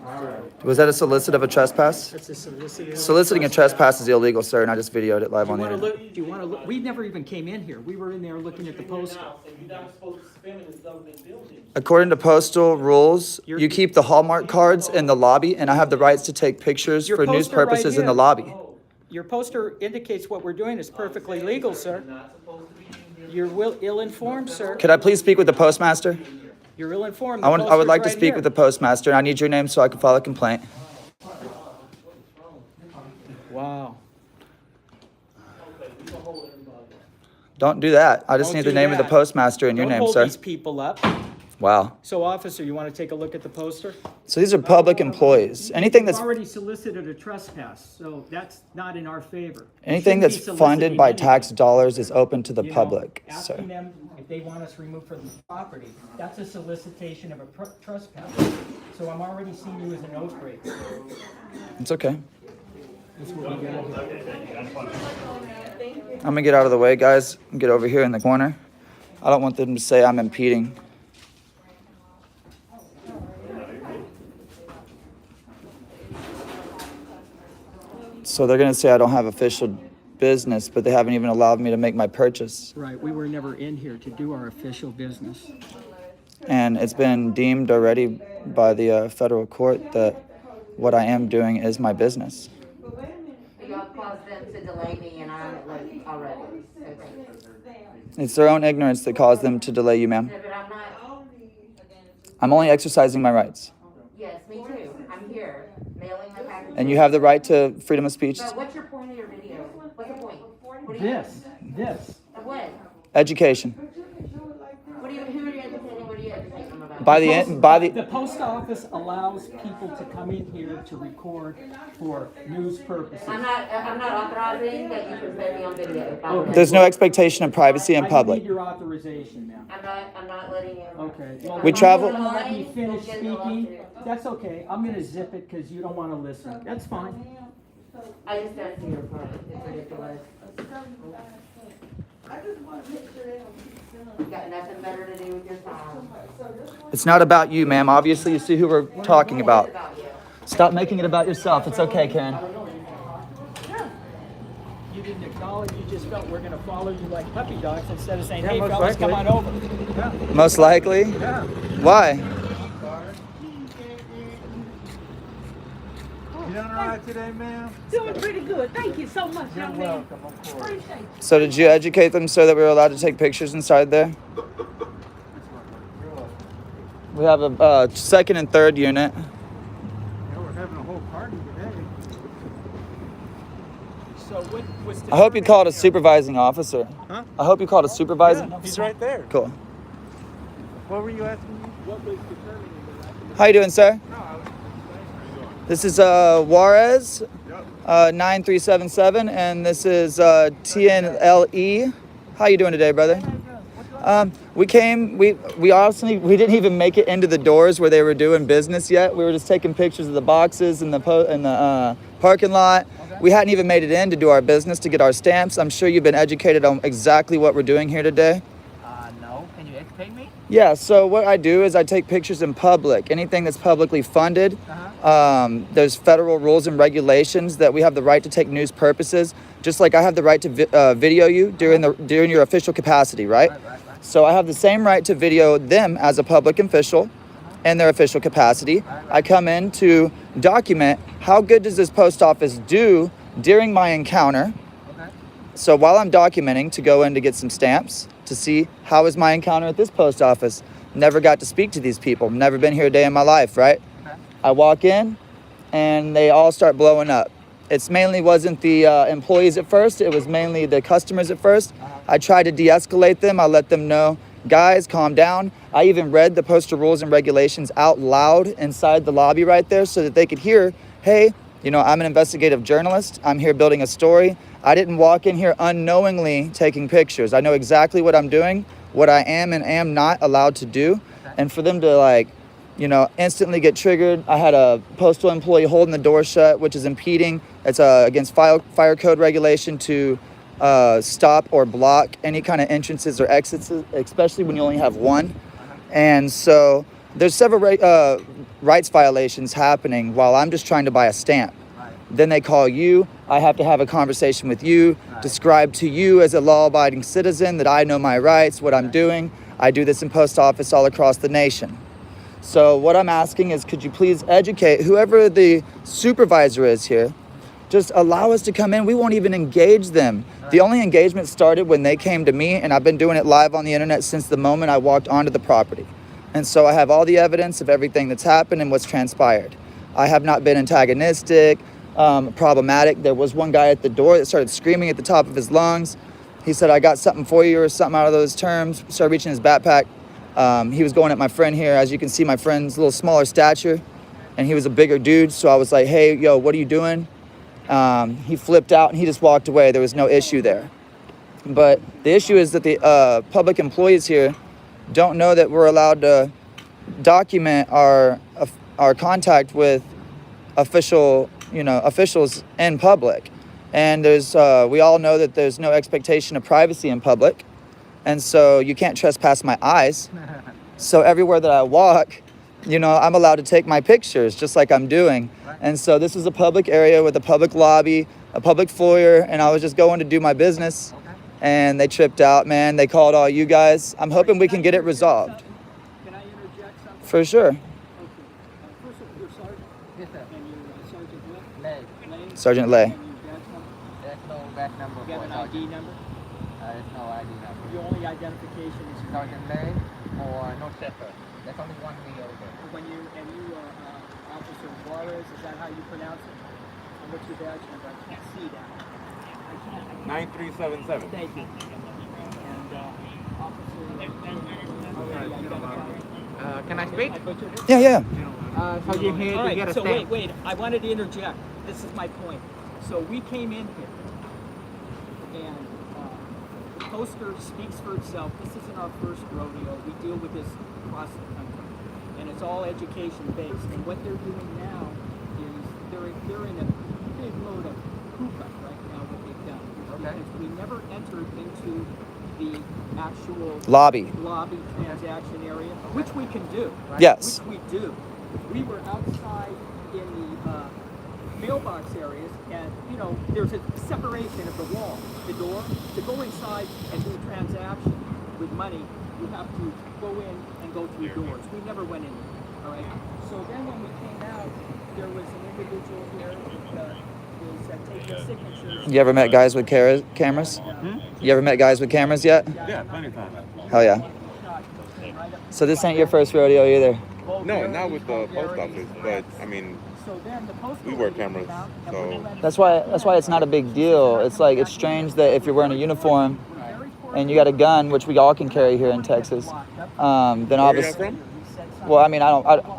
S2: All right.
S1: Was that a solicit of a trespass?
S3: That's a solicitor.
S1: Soliciting a trespass is illegal, sir, and I just videoed it live on the internet.
S3: Do you want to look? We never even came in here. We were in there looking at the poster.
S1: According to postal rules, you keep the Hallmark cards in the lobby, and I have the rights to take pictures
S3: Your
S1: for news
S3: poster right
S1: purposes in the
S3: here.
S1: lobby.
S3: Your poster indicates what we're doing is perfectly legal, sir. You're ill-informed, sir.
S1: Could I please speak with the postmaster?
S3: You're ill-informed.
S1: I would like to speak with the postmaster, and I need your name so I can file a complaint.
S3: Wow.
S1: Don't do that. I just
S3: Don't
S1: need the
S3: do
S1: name of the
S3: that.
S1: postmaster and your
S3: Don't
S1: name,
S3: hold
S1: sir.
S3: these people up.
S1: Wow.
S3: So, officer, you want to take a look at the poster?
S1: So these are public employees. Anything
S3: You've
S1: that's
S3: already solicited a trespass, so that's not in our favor.
S1: anything
S3: Shouldn't be
S1: that's funded
S3: soliciting
S1: by
S3: anything.
S1: tax dollars is open to the
S3: You know,
S1: public.
S3: asking
S1: So
S3: them if they want us removed from the property, that's a solicitation of a trespass. So I'm already seeing you as a nose break.
S1: it's okay.
S3: That's what we gotta do.
S1: I'm gonna get out of the way, guys. Get over here in the corner. I don't want them to say I'm impeding. So they're gonna say I don't have official business, but they haven't even allowed me to make my purchase.
S3: Right, we were never in here to do our official business.
S1: And it's been deemed already by the federal court that what I am doing is my business.
S7: Y'all caused them to delay me and I'm late already. Okay.
S1: It's their own ignorance that caused them to delay you, ma'am.
S7: No, but I'm not,
S1: I'm only exercising my rights.
S7: yes, me too. I'm here, mailing my package.
S1: And you have the right to freedom of speech.
S7: But what's your point of your video? What's the point? What do you,
S3: This.
S7: of what?
S1: Education.
S7: Who are you educating? What are you educating them about?
S3: The post office allows people to come in here to record for news purposes.
S7: I'm not authorizing that you can put me on video.
S3: Okay.
S1: There's no expectation of privacy in
S3: I
S1: public.
S3: need your authorization, ma'am.
S7: I'm not letting you.
S3: Okay. Well,
S1: We
S3: if
S1: travel-
S3: you're gonna let me finish
S7: You'll get a
S3: speaking,
S7: lawsuit.
S3: that's okay. I'm gonna zip it because you don't wanna listen. That's fine.
S7: I just don't see your point. It's ridiculous. You got nothing better to do with your time.
S1: It's not about you, ma'am. Obviously, you see who we're talking
S7: It's
S1: about.
S7: about you.
S1: Stop making it about yourself. It's okay, Karen.
S3: You didn't acknowledge, you just felt we're gonna follow you like puppy dogs instead of saying, hey
S2: most
S3: fellas, come on
S2: likely.
S3: over.
S1: Most likely. Why?
S2: You doing all right today, ma'am?
S6: Doing pretty good. Thank you so much, young man.
S2: Welcome, of course.
S6: Appreciate you.
S1: So did you educate them so that we were allowed to take pictures inside there? We have a second and third unit.
S2: Yeah, we're having a whole party today.
S3: So what was
S1: I hope you called a supervising officer.
S2: Huh?
S1: I hope you called a supervising
S2: He's
S1: officer.
S2: right there.
S1: Cool.
S2: What were you asking me?
S3: What was determining the
S1: How you doing, sir?
S2: No, I was.
S1: This is Juarez, 9377, and this is TNLE. How you doing today, brother? We came. We honestly we didn't even make it into the doors where they were doing business yet. We were just taking pictures of the boxes in the parking lot. We hadn't even made it in to do our business to get our stamps. I'm sure you've been educated on exactly what we're doing here today.
S6: No. Can you educate me?
S1: Yeah, so what I do is I take pictures in public. Anything that's publicly funded, there's federal rules and regulations that we have the right to take news purposes, just like I have the right to video you during your official capacity, right? So I have the same right to video them as a public official in their official capacity. I come in to document how good does this post office do during my encounter. So while I'm documenting to go in to get some stamps to see how is my encounter at this post office. Never got to speak to these people. Never been here a day in my life, right? I walk in and they all start blowing up. It's mainly wasn't the employees at first. It was mainly the customers at first. I tried to de-escalate them. I let them know, guys, calm down. I even read the postal rules and regulations out loud inside the lobby right there so that they could hear, hey, you know, I'm an investigative journalist. I'm here building a story. I didn't walk in here unknowingly taking pictures. I know exactly what I'm doing, what I am and am not allowed to do. And for them to instantly get triggered. I had a postal employee holding the door shut, which is impeding. It's against fire code regulation to stop or block any kind of entrances or exits, especially when you only have one. And so there's several rights violations happening while I'm just trying to buy a stamp. Then they call you. I have to have a conversation with you, describe to you as a law-abiding citizen that I know my rights, what I'm doing. I do this in post office all across the nation. So what I'm asking is, could you please educate whoever the supervisor is here, just allow us to come in. We won't even engage them. The only engagement started when they came to me, and I've been doing it live on the internet since the moment I walked onto the property. And so I have all the evidence of everything that's happened and what's transpired. I have not been antagonistic, problematic. There was one guy at the door that started screaming at the top of his lungs. He said, I got something for you or something out of those terms. Started reaching his backpack. He was going at my friend here. As you can see, my friend's a little smaller stature, and he was a bigger dude. So I was like, hey, yo, what are you doing? He flipped out and he just walked away. There was no issue there. But the issue is that the public employees here don't know that we're allowed to document our contact with officials in public. And we all know that there's no expectation of privacy in public. And so you can't trespass my eyes. So everywhere that I walk, I'm allowed to take my pictures just like I'm doing. And so this is a public area with a public lobby, a public foyer, and I was just going to do my business. And they tripped out, man. They called all you guys. I'm hoping we can get it resolved.
S3: Can I interject something?
S1: For sure.
S3: Okay. First of all, you're sergeant.
S6: Yes, sir.
S3: And you're Sergeant what?
S6: Lay.
S3: Lane?
S1: Sergeant Lay.
S3: And your badge number?
S6: There's no badge number
S3: You have
S6: for
S3: an ID
S6: Sergeant.
S3: number?
S6: There's no ID number.
S3: Your only identification is your
S6: Sergeant Lay or no stepper. There's only one way over.
S3: when you are Officer Juarez, is that how you pronounce it? And what's your badge number? I can't see that. I can't.
S2: 9377.
S3: Thank you. And Officer already identified.
S6: Can I speak?
S1: Yeah.
S6: So you're here
S3: All
S6: to get
S3: right,
S6: a
S3: so
S6: stamp.
S3: wait, I wanted to interject. This is my point. So we came in here, and the poster speaks for itself. This isn't our first rodeo. We deal with this across the country, and it's all education based. And what they're doing now is they're in a big load of hookah right now. What they've done,
S6: Okay.
S3: because we never entered into the actual
S1: Lobby.
S3: transaction area, which we can do. Right?
S1: Yes.
S3: Which we do. We were outside in the mailbox areas, and there's a separation of the wall, the door. To go inside and do a transaction with money, you have to go in and go through doors. We never went in there. All right. So then when we came out, there was an individual here that was taking signatures.
S1: You ever met guys with cameras? You ever met guys with cameras yet?
S2: Yeah, plenty of times.
S1: Hell yeah. So this ain't your first rodeo either.
S2: No, not with the post office, but I mean,
S3: So then the postal
S2: we wear
S3: lady came
S2: cameras,
S3: out, and
S2: so-
S3: we went
S1: That's why it's not a big deal. It's like it's strange that if you're wearing a uniform and you got a gun, which we all can carry here in Texas, then
S2: where you
S1: obviously.
S2: from?
S1: Well, I mean,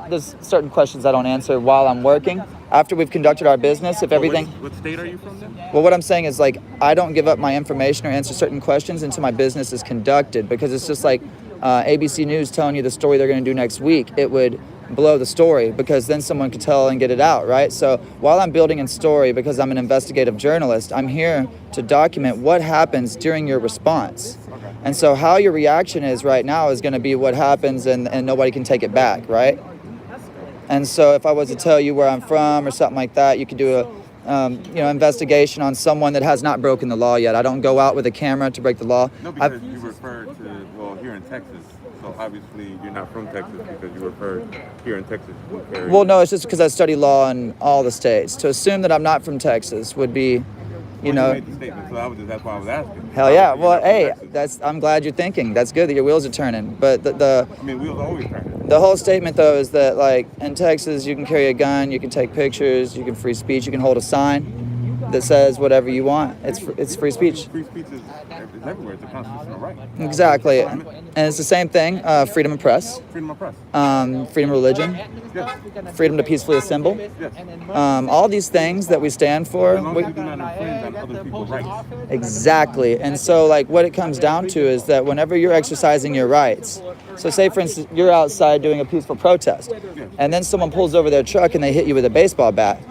S1: there's certain questions I don't answer while I'm working. After we've conducted our business, if everything.
S2: What state are you from then?
S1: Well, what I'm saying is like I don't give up my information or answer certain questions until my business is conducted, because it's just like ABC News telling you the story they're going to do next week. It would blow the story because then someone could tell and get it out, right? So while I'm building a story, because I'm an investigative journalist, I'm here to document what happens during your response. And so how your reaction is right now is going to be what happens, and nobody can take it back, right? And so if I was to tell you where I'm from or something like that, you could do a investigation on someone that has not broken the law yet. I don't go out with a camera to break the law.
S2: No, because you referred to, well, here in Texas. So obviously you're not from Texas because you referred here in Texas. You carry-
S1: Well, no, it's just because I study law in all the states. To assume that I'm not from Texas would be,
S2: You made the statement, so that's why I was asking.
S1: hell yeah.
S2: You're
S1: Well,
S2: not from
S1: hey,
S2: Texas.
S1: I'm glad you're thinking. That's good that your wheels are turning. But the
S2: I mean, wheels always turn.
S1: The whole statement, though, is that, like, in Texas, you can carry a gun, you can take pictures, you can free speech, you can hold a sign that says whatever you want. It's free speech.
S2: Free speech is everywhere. It's a constitutional right.
S1: Exactly. And it's the same thing, freedom of press,
S2: Freedom of press.
S1: freedom of religion,
S2: Yes.
S1: freedom to peacefully assemble.
S2: Yes.
S1: All these things that we stand for.
S2: As long as you do not infringe on other people's rights.
S1: Exactly. And so, like, what it comes down to is that whenever you're exercising your rights, so say, for instance, you're outside doing a peaceful protest, and then someone pulls over their truck and they hit you with a baseball bat,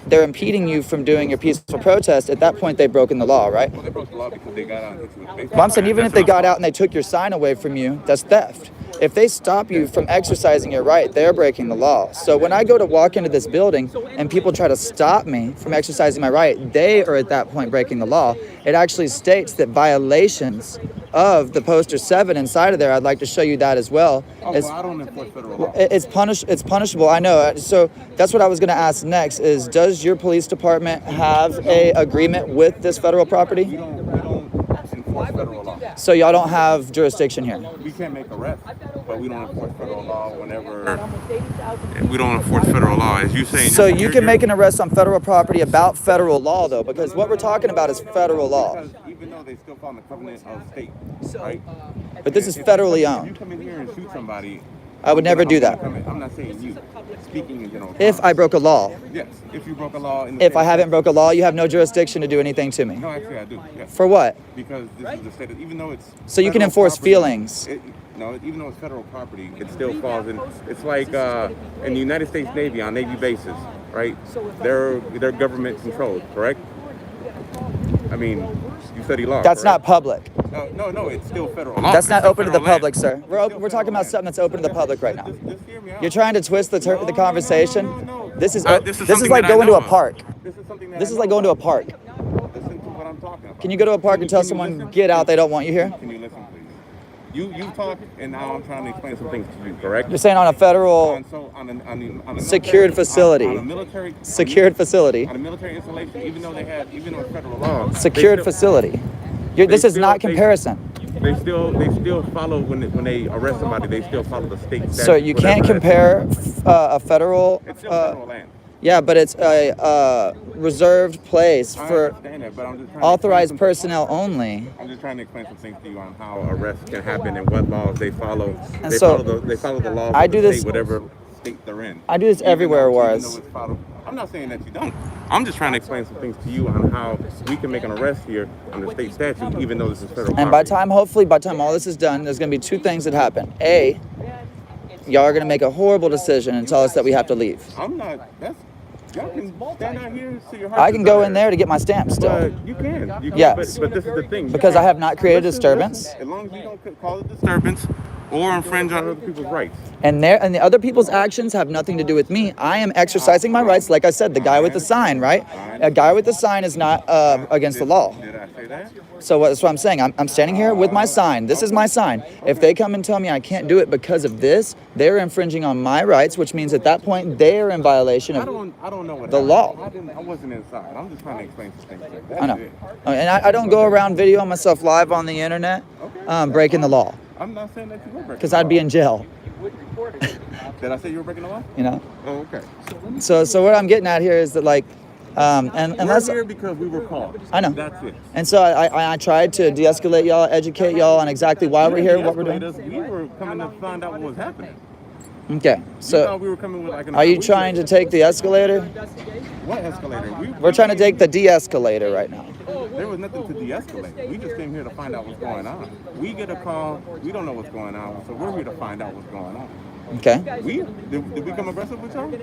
S1: they're impeding you from doing your peaceful protest. At that point, they've broken the law, right?
S2: Well, they broke the law because they got out and hit you with a baseball
S1: Well, I'm saying
S2: bat.
S1: even if they got out and they took your sign away from you, that's theft. If they stop you from exercising your right, they're breaking the law. So when I go to walk into this building and people try to stop me from exercising my right, they are at that point breaking the law. It actually states that violations of the poster 7 inside of there, I'd like to show you that as well.
S2: Oh,
S1: It's-
S2: well, I don't enforce federal law.
S1: It's punishable. I know. So that's what I was going to ask next is, does your police department have a agreement with this federal
S2: We
S1: property?
S2: don't enforce federal law.
S1: So y'all don't have jurisdiction here.
S2: We can't make arrests, but we don't enforce federal law whenever. We don't enforce federal law, as you saying.
S1: So you can make an arrest on federal property about federal law, though, because what we're talking about is federal law.
S2: Because even though
S8: they still fall in the covenant of state,
S3: So,
S8: right?
S1: But this is
S8: If you come-
S1: federally
S8: If you
S1: owned.
S8: come in here and shoot somebody,
S1: I would never do that.
S8: I'm not saying you. Speaking in general.
S1: If I
S8: terms.
S1: broke a law.
S8: Yes, if you broke a law. In the
S1: If
S8: state
S1: I
S8: of
S1: haven't
S8: Texas.
S1: broke a law, you have no jurisdiction to do anything to me.
S8: No, actually, I do. Yes.
S1: For what?
S8: Because this is the state of, even though it's
S1: So you can
S8: federal
S1: enforce
S8: property,
S1: feelings.
S8: No, even though it's federal property, it still falls in. It's like in the United States Navy on Navy bases, right? They're government controlled, correct? I mean, you study law.
S1: That's not
S8: correct?
S1: public.
S8: No, it's still federal law.
S1: That's not
S8: It's
S1: open to the
S8: federal
S1: public,
S8: land.
S1: sir. We're talking about something that's open to the public right now.
S8: Just hear me out.
S1: You're trying to twist the
S8: No,
S1: conversation.
S8: no.
S1: This is
S8: This
S1: this
S8: is
S1: is like
S8: something that I
S1: going to
S8: know
S1: a
S8: of.
S1: park.
S8: This is something that
S1: This
S8: I
S1: is like
S8: know
S1: going to a
S8: of.
S1: park.
S8: Listen to what I'm talking about.
S1: Can you go to a park and tell someone,
S8: listen?
S1: get out, they don't want you here?
S8: Can you listen, please? You talk, and now I'm trying to explain some things to you, correct?
S1: You're saying on a federal
S8: On a
S1: secured
S8: military-
S1: facility.
S8: On a military
S1: secured facility.
S8: On a military installation, even though it's federal law.
S1: Secured
S8: they still-
S1: facility. This is not comparison.
S8: They still follow when they arrest somebody. They still follow the state statute.
S1: So you can't
S8: whatever
S1: compare a federal.
S8: It's still federal land.
S1: Yeah, but it's a reserved place
S8: I
S1: for
S8: understand that, but I'm just trying to
S1: authorized
S8: explain
S1: personnel only.
S8: I'm just trying to explain some things to you on how arrests can happen and what laws they follow.
S1: And
S8: They
S1: so,
S8: follow the laws
S1: I
S8: of
S1: do
S8: the
S1: this-
S8: state, whatever state they're in.
S1: I do this
S8: Even
S1: everywhere,
S8: though
S1: Juarez.
S8: it's I'm not saying that you don't. I'm just trying to explain some things to you on how we can make an arrest here under state statute, even though this is federal
S1: And by
S8: property.
S1: the time all this is done, there's going to be two things that happen. A, y'all are going to make a horrible decision and tell us that we have to leave.
S8: I'm not. Y'all can stand out here to your heart.
S1: I can go in there to get my stamp still.
S8: But you can.
S1: Yes.
S8: But this is the thing.
S1: Because I have not created a disturbance.
S8: As long as you don't cause a disturbance or infringe on other people's rights.
S1: And the other people's actions have nothing to do with me. I am exercising my rights. Like I said, the guy with the sign, right? A guy with the sign is not against the law.
S8: Did I say that?
S1: So that's what I'm saying. I'm standing here with my sign. This is my sign. If they come and tell me I can't do it because of this, they're infringing on my rights, which means at that point they are in violation
S8: I
S1: of.
S8: don't know what
S1: the
S8: happened.
S1: law.
S8: I wasn't inside. I'm just trying to explain some things. That's
S1: I know.
S8: it.
S1: And I don't go around videoing myself live on the internet, breaking the law,
S8: I'm not saying that you were breaking
S1: because
S8: the
S1: I'd be
S8: law.
S1: in jail.
S8: Did I say you were breaking the law?
S1: You know.
S8: Oh, okay.
S1: So what I'm getting at here is that like, and
S8: We're
S1: unless
S8: here because we were called.
S1: I know.
S8: That's it.
S1: And so I tried to de-escalate y'all, educate y'all on exactly why we're here, what we're doing.
S8: We were coming to find out what was happening.
S1: Okay.
S8: We
S1: So
S8: thought we were coming with like an
S1: are you trying to take the escalator?
S8: What escalator?
S1: We're trying to take the de-escalator right now.
S8: There was nothing to de-escalate. We just came here to find out what's going on. We get a call. We don't know what's going on, so we're here to find out what's going on.
S1: Okay.
S8: Did we come aggressive with y'all?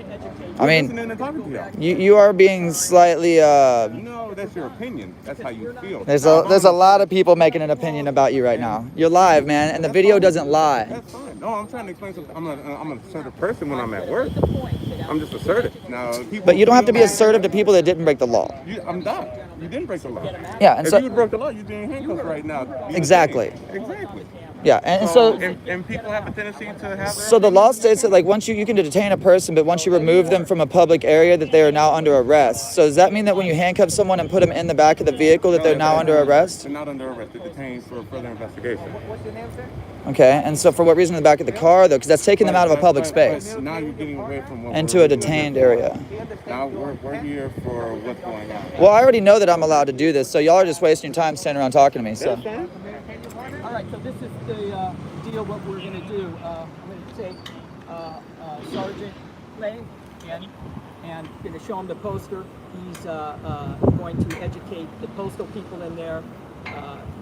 S1: I mean,
S8: listening and talking to y'all.
S1: you are being slightly.
S8: No, that's your opinion. That's how you feel.
S1: There's a lot of people making an opinion about you right now. You're live, man, and the video doesn't lie.
S8: That's fine. No, I'm trying to explain something. I'm an assertive person when I'm at work. I'm just assertive. Now, people.
S1: But you don't have to be assertive to people that didn't break the law.
S8: I'm not. You didn't break the law.
S1: Yeah, and
S8: if
S1: so
S8: you broke the law, you'd be in handcuffs right now.
S1: Exactly.
S8: Exactly.
S1: Yeah, and so
S8: and people have a tendency to have.
S1: so the law states that like once you can detain a person, but once you remove them from a public area, that they are now under arrest. So does that mean that when you handcuff someone and put them in the back of the vehicle, that they're now under arrest?
S8: They're not under arrest. They're detained for further investigation.
S1: Okay, and so for what reason in the back of the car though? Because that's taking them out of a public space
S8: But now you're getting away from what
S1: into
S8: we're
S1: a detained area.
S8: Now we're here for what's going on.
S1: Well, I already know that I'm allowed to do this, so y'all are just wasting your time standing around talking to me. So.
S3: All right, so this is the deal. What we're going to do, I'm going to take Sergeant Lane and going to show him the poster. He's going to educate the postal people in there.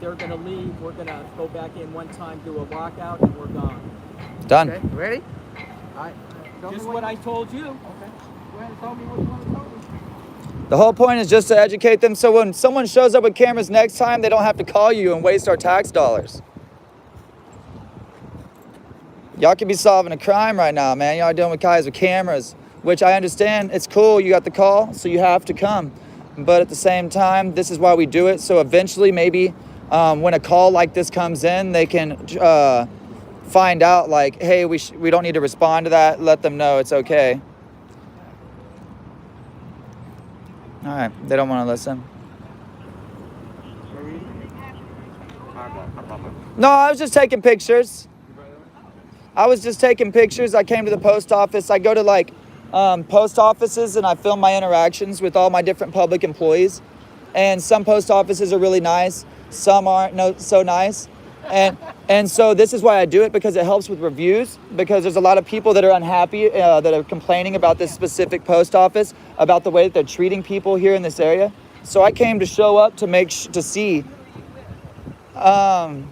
S3: They're going to leave. We're going to go back in one time, do a walkout, and we're gone.
S1: Done.
S6: Okay, ready? All right.
S3: Just what I told you.
S6: Okay. Go ahead and tell me what you want to tell me.
S1: The whole point is just to educate them so when someone shows up with cameras next time, they don't have to call you and waste our tax dollars. Y'all could be solving a crime right now, man. Y'all are dealing with guys with cameras, which I understand. It's cool. You got the call, so you have to come. But at the same time, this is why we do it. So eventually, maybe when a call like this comes in, they can find out like, hey, we don't need to respond to that. Let them know it's okay. All right, they don't want to listen. No, I was just taking pictures. I came to the post office. I go to like post offices and I film my interactions with all my different public employees. And some post offices are really nice. some aren't so nice. And so this is why I do it, because it helps with reviews, because there's a lot of people that are unhappy, that are complaining about this specific post office, about the way that they're treating people here in this area. So I came to show up to to see. I'm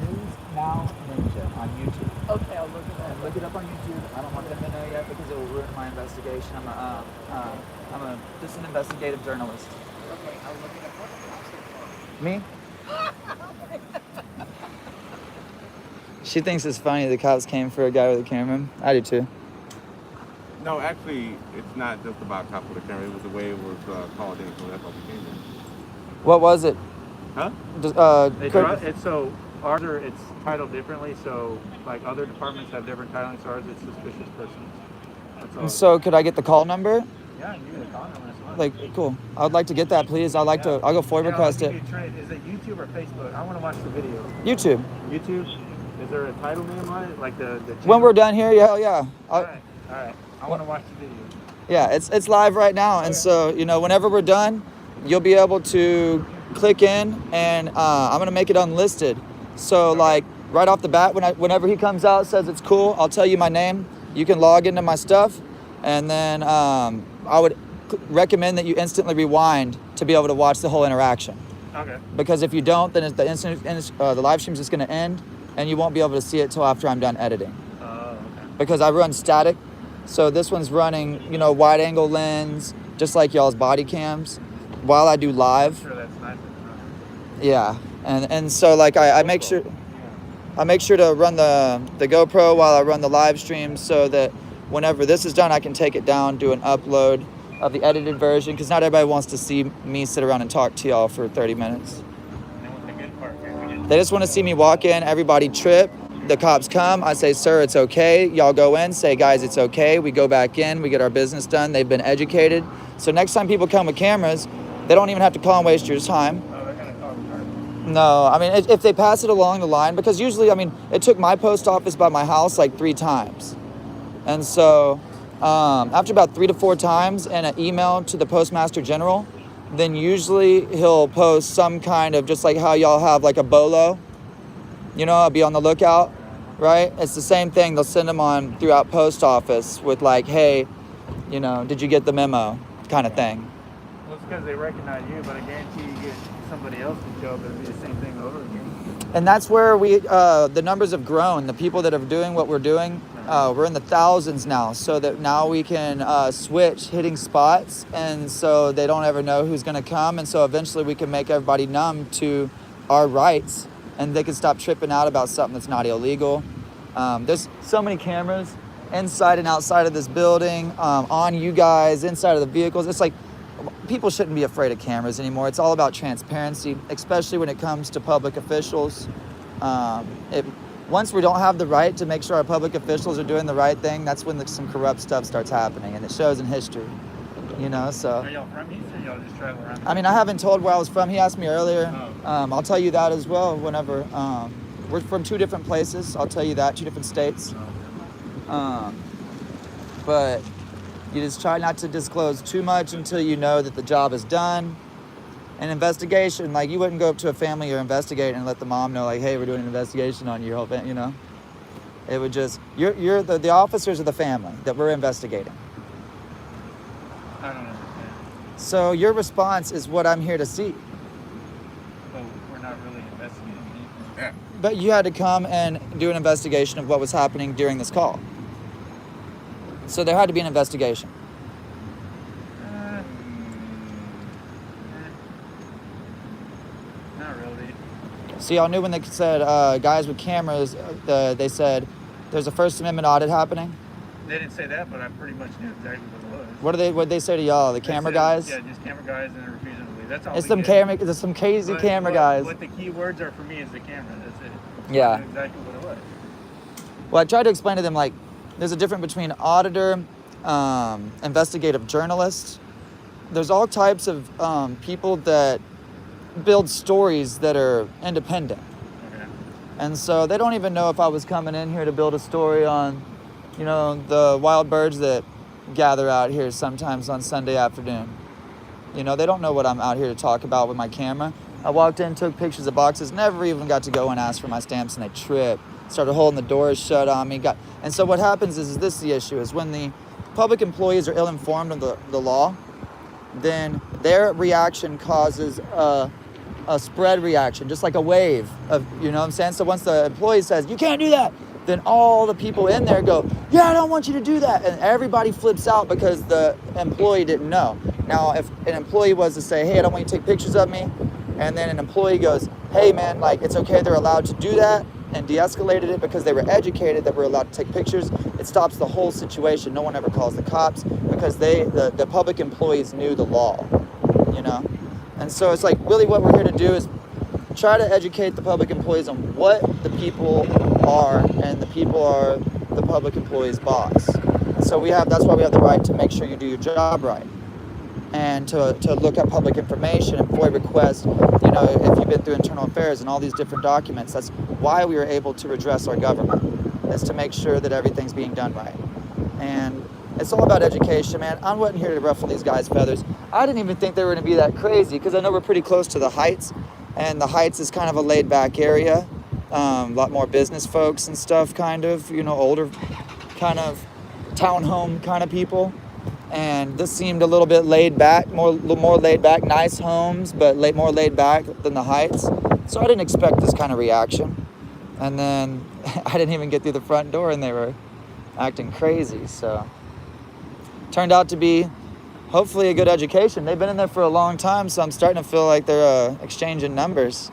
S1: News Now Ninja on YouTube. Okay, I'll look it up. Look it up on YouTube. I don't want them to know yet because it will ruin my investigation. I'm just an investigative journalist.
S6: Okay, I'll look it up. What
S1: Me? She thinks it's funny the cops came for a guy with a camera. I do too.
S8: No, actually, it's not just about cop with a camera. It was the way it was called in, so that's why we came in.
S1: What was it?
S8: Huh?
S9: It's so ours are it's titled differently. So like other departments have different titling. So ours it's suspicious persons. That's all.
S1: So could I get the call number?
S9: Yeah, you get a call number.
S1: Like, cool. I'd like to get that, please. I'll go FOIA request it.
S9: Is it YouTube or Facebook? I want to watch the video.
S1: YouTube.
S9: YouTube. Is there a title name on it? Like the
S1: When
S9: channel?
S1: we're done here, yeah.
S9: All right. I want to watch the video.
S1: Yeah, it's live right now, and so whenever we're done, you'll be able to click in, and I'm gonna make it unlisted. So like right off the bat, whenever he comes out, says it's cool, I'll tell you my name. You can log into my stuff, and then I would recommend that you instantly rewind to be able to watch the whole interaction.
S9: Okay.
S1: Because if you don't, then the live stream's just gonna end, and you won't be able to see it till after I'm done editing.
S9: Okay.
S1: Because I run static. So this one's running, wide angle lens, just like y'all's body cams, while I do live.
S9: I'm sure that's nice.
S1: Yeah, and so like I make sure to run the GoPro while I run the live stream, so that whenever this is done, I can take it down, do an upload of the edited version, because not everybody wants to see me sit around and talk to y'all for 30 minutes. They just want to see me walk in, everybody trip. The cops come, I say, sir, it's okay. Y'all go in, say, guys, it's okay. We go back in, we get our business done. They've been educated. So next time people come with cameras, they don't even have to call and waste your time. No, I mean, if they pass it along the line, because usually, it took my post office by my house like 3 times. And so after about 3 to 4 times and an email to the Postmaster General, then usually he'll post some kind of, just like how y'all have like a BOLO, I'll be on the lookout, right? It's the same thing. They'll send them on throughout post office with like, hey, did you get the memo kind of thing.
S9: Well, it's because they recognize you, but I guarantee you get somebody else to show up, it'll be the same thing over again.
S1: And that's where the numbers have grown. The people that are doing what we're doing, we're in the thousands now, so that now we can switch hitting spots, and so they don't ever know who's going to come, and so eventually we can make everybody numb to our rights, and they can stop tripping out about something that's not illegal. There's so many cameras inside and outside of this building, on you guys, inside of the vehicles. It's like, people shouldn't be afraid of cameras anymore. It's all about transparency, especially when it comes to public officials. Once we don't have the right to make sure our public officials are doing the right thing, that's when some corrupt stuff starts happening, and it shows in history, so.
S9: Are y'all from East, or y'all just travel around?
S1: I haven't told where I was from. He asked me earlier. I'll tell you that as well whenever. We're from 2 different places. I'll tell you that, 2 different states. But you just try not to disclose too much until you know that the job is done. An investigation, like, you wouldn't go up to a family you're investigating and let the mom know, like, hey, we're doing an investigation on your whole family, It would just, you're the officers of the family that we're investigating.
S9: I don't understand.
S1: So your response is what I'm here to see.
S9: But we're not really investigating anything.
S8: Yeah.
S1: But you had to come and do an investigation of what was happening during this call. So there had to be an investigation.
S9: Not really.
S1: See, y'all knew when they said guys with cameras, they said there's a First Amendment audit happening.
S9: They didn't say that, but I pretty much knew exactly what it was.
S1: What did they say to y'all? The camera guys?
S9: Yeah, just camera guys and refusing to leave. That's all.
S1: It's some crazy camera guys.
S9: What the key words are for me is the camera. That's it.
S1: Yeah.
S9: I knew exactly what it was.
S1: Well, I tried to explain to them, like, there's a difference between auditor, investigative journalist. There's all types of people that build stories that are independent.
S9: Okay.
S1: And so they don't even know if I was coming in here to build a story on, the wild birds that gather out here sometimes on Sunday afternoon. You know, they don't know what I'm out here to talk about with my camera. I walked in, took pictures of boxes, never even got to go and ask for my stamps, and they tripped. Started holding the doors shut on me. And so what happens is this is the issue, is when the public employees are ill-informed of the law, then their reaction causes a spread reaction, just like a wave of, you know what I'm saying? So once the employee says, you can't do that, then all the people in there go, yeah, I don't want you to do that. And everybody flips out because the employee didn't know. Now, if an employee was to say, hey, I don't want you to take pictures of me, and then an employee goes, hey, man, like, it's okay, they're allowed to do that, and de-escalated it because they were educated that we're allowed to take pictures, it stops the whole situation. No one ever calls the cops because the public employees knew the law, you know? And so it's like, really what we're here to do is try to educate the public employees on what the people are, and the people are the public employees' boss. And so that's why we have the right to make sure you do your job right, and to look at public information and FOIA requests, you know, if you've been through internal affairs and all these different documents. That's why we were able to redress our government, is to make sure that everything's being done right. And it's all about education, man. I wasn't here to ruffle these guys' feathers. I didn't even think they were going to be that crazy, because I know we're pretty close to the Heights, and the Heights is kind of a laid-back area. A lot more business folks and stuff, kind of, you know, older kind of townhome kind of people. And this seemed a little bit laid back, more laid back, nice homes, but more laid back than the Heights. So I didn't expect this kind of reaction. And then I didn't even get through the front door and they were acting crazy. So turned out to be hopefully a good education. They've been in there for a long time, so I'm starting to feel like they're exchanging numbers.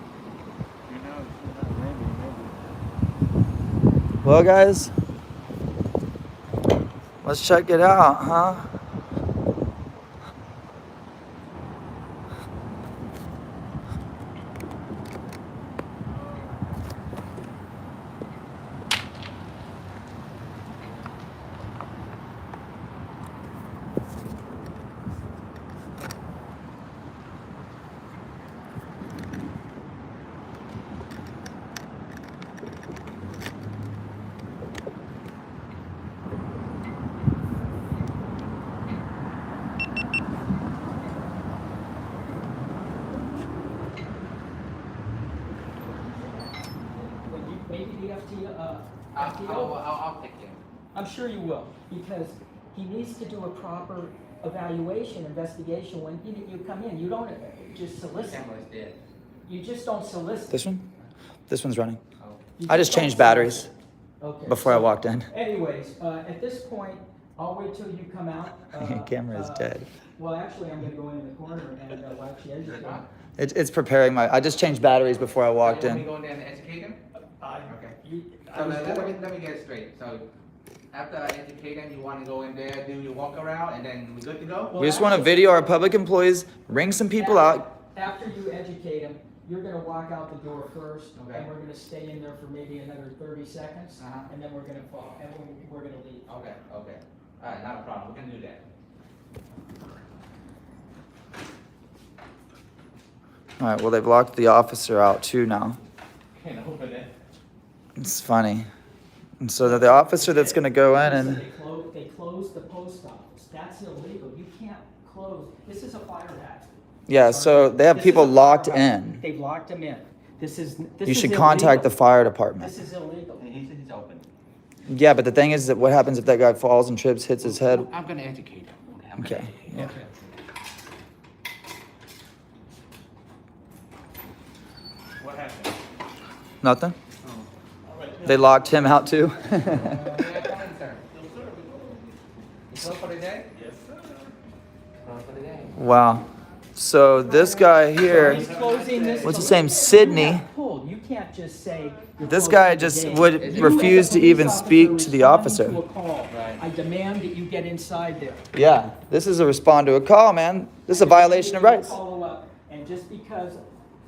S1: Well, guys, let's check it out, huh?
S3: Maybe the
S6: I'll take him.
S3: I'm sure you will, because he needs to do a proper evaluation, investigation when you come in. You don't just solicit.
S6: Camera's dead.
S3: You just don't solicit.
S1: This one? This one's running.
S3: You
S1: I just
S3: don't
S1: changed batteries
S3: solicit. Okay.
S1: before I walked in.
S3: Anyways, at this point, I'll wait till you come out.
S1: Camera is dead.
S3: Well, actually, I'm going to go in the corner and watch the edge.
S1: It's preparing I just changed batteries before I walked
S6: You want me
S1: in.
S6: to go in there and educate him? Okay.
S3: I was
S6: Let me get it straight. So after I educate him, you want to go in there, do your walk around, and then we good to go?
S1: We just want to video our public employees, ring some people out.
S3: After you educate them, you're gonna walk out the door first,
S6: Okay.
S3: and we're gonna stay in there for maybe another 30 seconds, and then we're gonna fall, and we're gonna leave.
S6: Okay. All right, not a problem. We can do that.
S1: All right, well, they've locked the officer out too now.
S6: Can't open it.
S1: It's funny. And so the officer that's going to go in and...
S3: They closed the post office. That's illegal. You can't close. This is a fire hazard.
S1: Yeah, so they have people locked in.
S3: They've locked them in.
S1: You should contact the fire department.
S3: This is illegal.
S6: He's open.
S1: Yeah, but the thing is that what happens if that guy falls and trips, hits his head?
S6: I'm gonna educate him.
S1: Okay, yeah.
S9: What happened?
S1: Nothing? They locked him out too?
S6: Yeah, come in, sir. You close for the day?
S9: Yes, sir.
S6: Close for the day.
S1: Wow. So this guy here,
S3: He's closing this.
S1: what's his name, Sydney?
S3: You can't just say. you're
S1: This
S3: closing
S1: guy
S3: the
S1: just
S3: gate.
S1: would
S3: You
S1: refuse
S3: as a
S1: to even
S3: police
S1: speak
S3: officer
S1: to the
S3: responding
S1: officer.
S3: to a call.
S6: Right.
S3: I demand that you get inside there.
S1: Yeah, this is a respond to a call, man. This is a violation of rights.
S3: Follow up, and just because,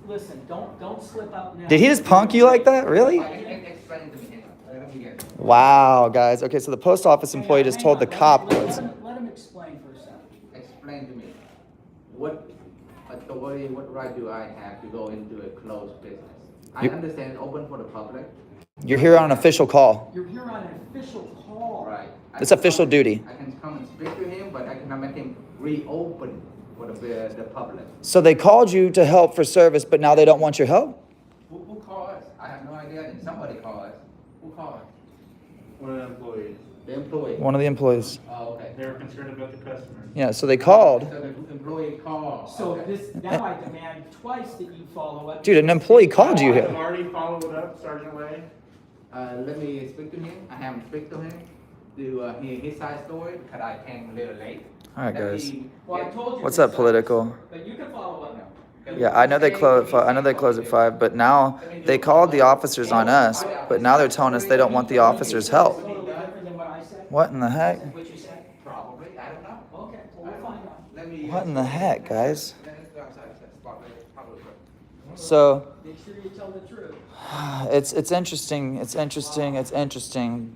S3: listen, don't slip out now.
S1: Did he just punk you like that? Really?
S6: Explain to me. Let me get it.
S1: Wow, guys. Okay, so the post office employee just told the cop was.
S3: Let him explain for a second.
S6: Explain to me. What authority, what right do I have to go into a closed business? I understand it's open for the public.
S1: You're here on an official call.
S3: You're here on an official call.
S6: Right.
S1: It's official duty.
S6: I can come and speak to him, but I cannot make him reopen for the public.
S1: So they called you to help for service, but now they don't want your help?
S6: Who called us? I have no idea. I think somebody called us. Who called us?
S9: One of the employees.
S6: The employee.
S1: One of the employees.
S6: Oh, okay.
S9: They were concerned about the customers.
S1: Yeah, so they called.
S6: So the employee called.
S3: So
S6: Okay.
S3: this, now I demand twice that you follow up.
S1: Dude, an employee called you
S9: I've
S1: here.
S9: already followed up, Sergeant Lay.
S6: Let me speak to him. I haven't speak to him to hear his side story because I came a little late.
S1: All right,
S6: Let
S1: guys.
S6: me
S3: Well, I
S6: get-
S3: told you.
S1: What's
S3: this
S1: up, political?
S3: size, But you can follow up now.
S1: Yeah, I know they close. I know they close at 5, but now they called the officers on us. But now they're telling us they don't want the officers' help.
S3: Totally different than what I said.
S1: What in the heck?
S3: What you said?
S6: Probably. I don't know.
S3: Okay, well, we'll find out.
S6: Let me.
S1: What in the heck, guys?
S6: Let's go outside. Probably.
S1: So
S3: Make sure you tell the truth.
S1: it's interesting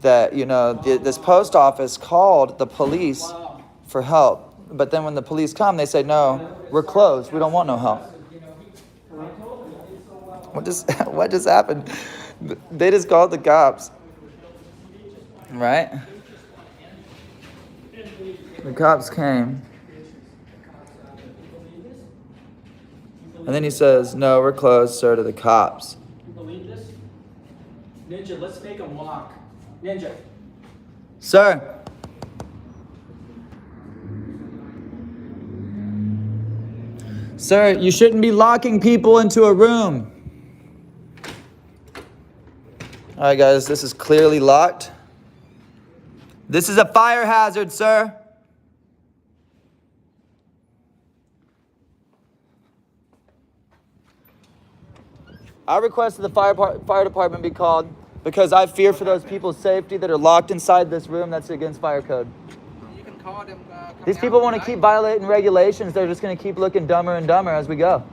S1: that this post office called the police
S3: Wow.
S1: for help. But then when the police come, they say no, we're closed. We don't want no help. What just happened? They just called the cops. Right? The cops came. And then he says, "No, we're closed, sir," to the cops.
S3: You believe this? Ninja, let's make them walk. Ninja.
S1: Sir. Sir, you shouldn't be locking people into a room. All right, guys, this is clearly locked. This is a fire hazard, sir. I requested the fire department be called because I fear for those people's safety that are locked inside this room that's against fire code.
S6: You can call them.
S1: These people want to keep violating regulations. They're just going to keep looking dumber and dumber as we go.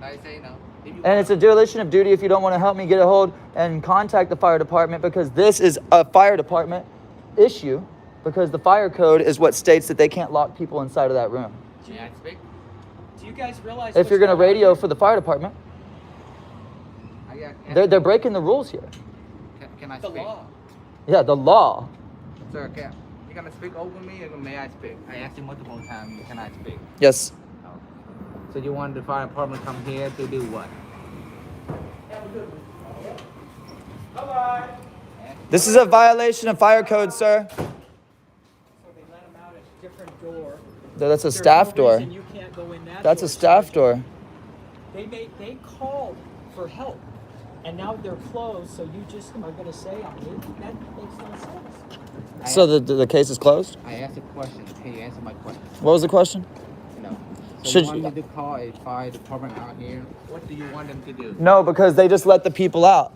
S6: I say no.
S1: And it's a dereliction of duty if you don't want to help me get a hold and contact the fire department, because this is a fire department issue, because the fire code is what states that they can't lock people inside of that room.
S6: May I speak?
S3: Do you guys realize
S1: If you're going to radio for the fire department, they're breaking the rules here.
S6: Can I
S3: the
S6: speak?
S3: law?
S1: Yeah, the law.
S6: Sir, you gonna speak over me or may I speak? I asked you multiple times, can I speak?
S1: Yes.
S6: Okay. So you want the fire department come here to do what?
S3: Bye-bye.
S1: This is a violation of fire code, sir.
S3: So they let them out at a different door.
S1: That's a
S3: There's
S1: staff
S3: no
S1: door.
S3: reason you can't go in that
S1: That's
S3: door,
S1: a staff
S3: Sergeant.
S1: door.
S3: They called for help, and now they're closed. So you just are going to say, "I mean, that makes no sense."
S1: So the case is closed?
S6: I asked a question. Can you answer my question?
S1: What was the question?
S6: No. So
S1: Should
S6: you want
S1: you-
S6: me to call a fire department out here? What do you want them to do?
S1: No, because they just let the people out.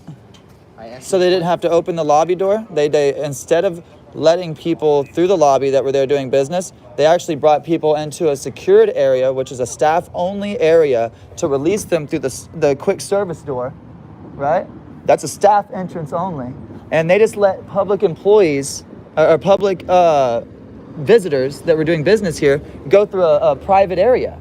S6: I asked
S1: So they didn't have to open the lobby door. They instead of letting people through the lobby that were there doing business, they actually brought people into a secured area, which is a staff-only area, to release them through the quick service door, right? That's a staff entrance only. And they just let public employees or public visitors that were doing business here go through a private area.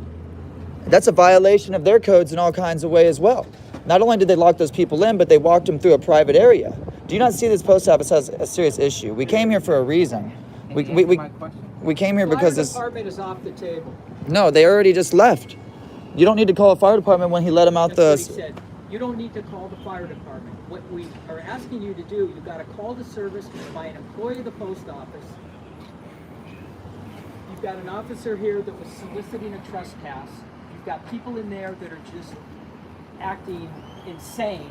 S1: That's a violation of their codes in all kinds of ways as well. Not only did they lock those people in, but they walked them through a private area. Do you not see this post office has a serious issue? We came here for a reason.
S6: Can you answer my question?
S1: We came here because
S3: Fire
S1: this.
S3: department is off the table.
S1: No, they already just left. You don't need to call a fire department when he let them out
S3: That's what
S1: the.
S3: he said. You don't need to call the fire department. What we are asking you to do, you've got to call the service by an employee of the post office. You've got an officer here that was soliciting a trespass. You've got people in there that are just acting insane.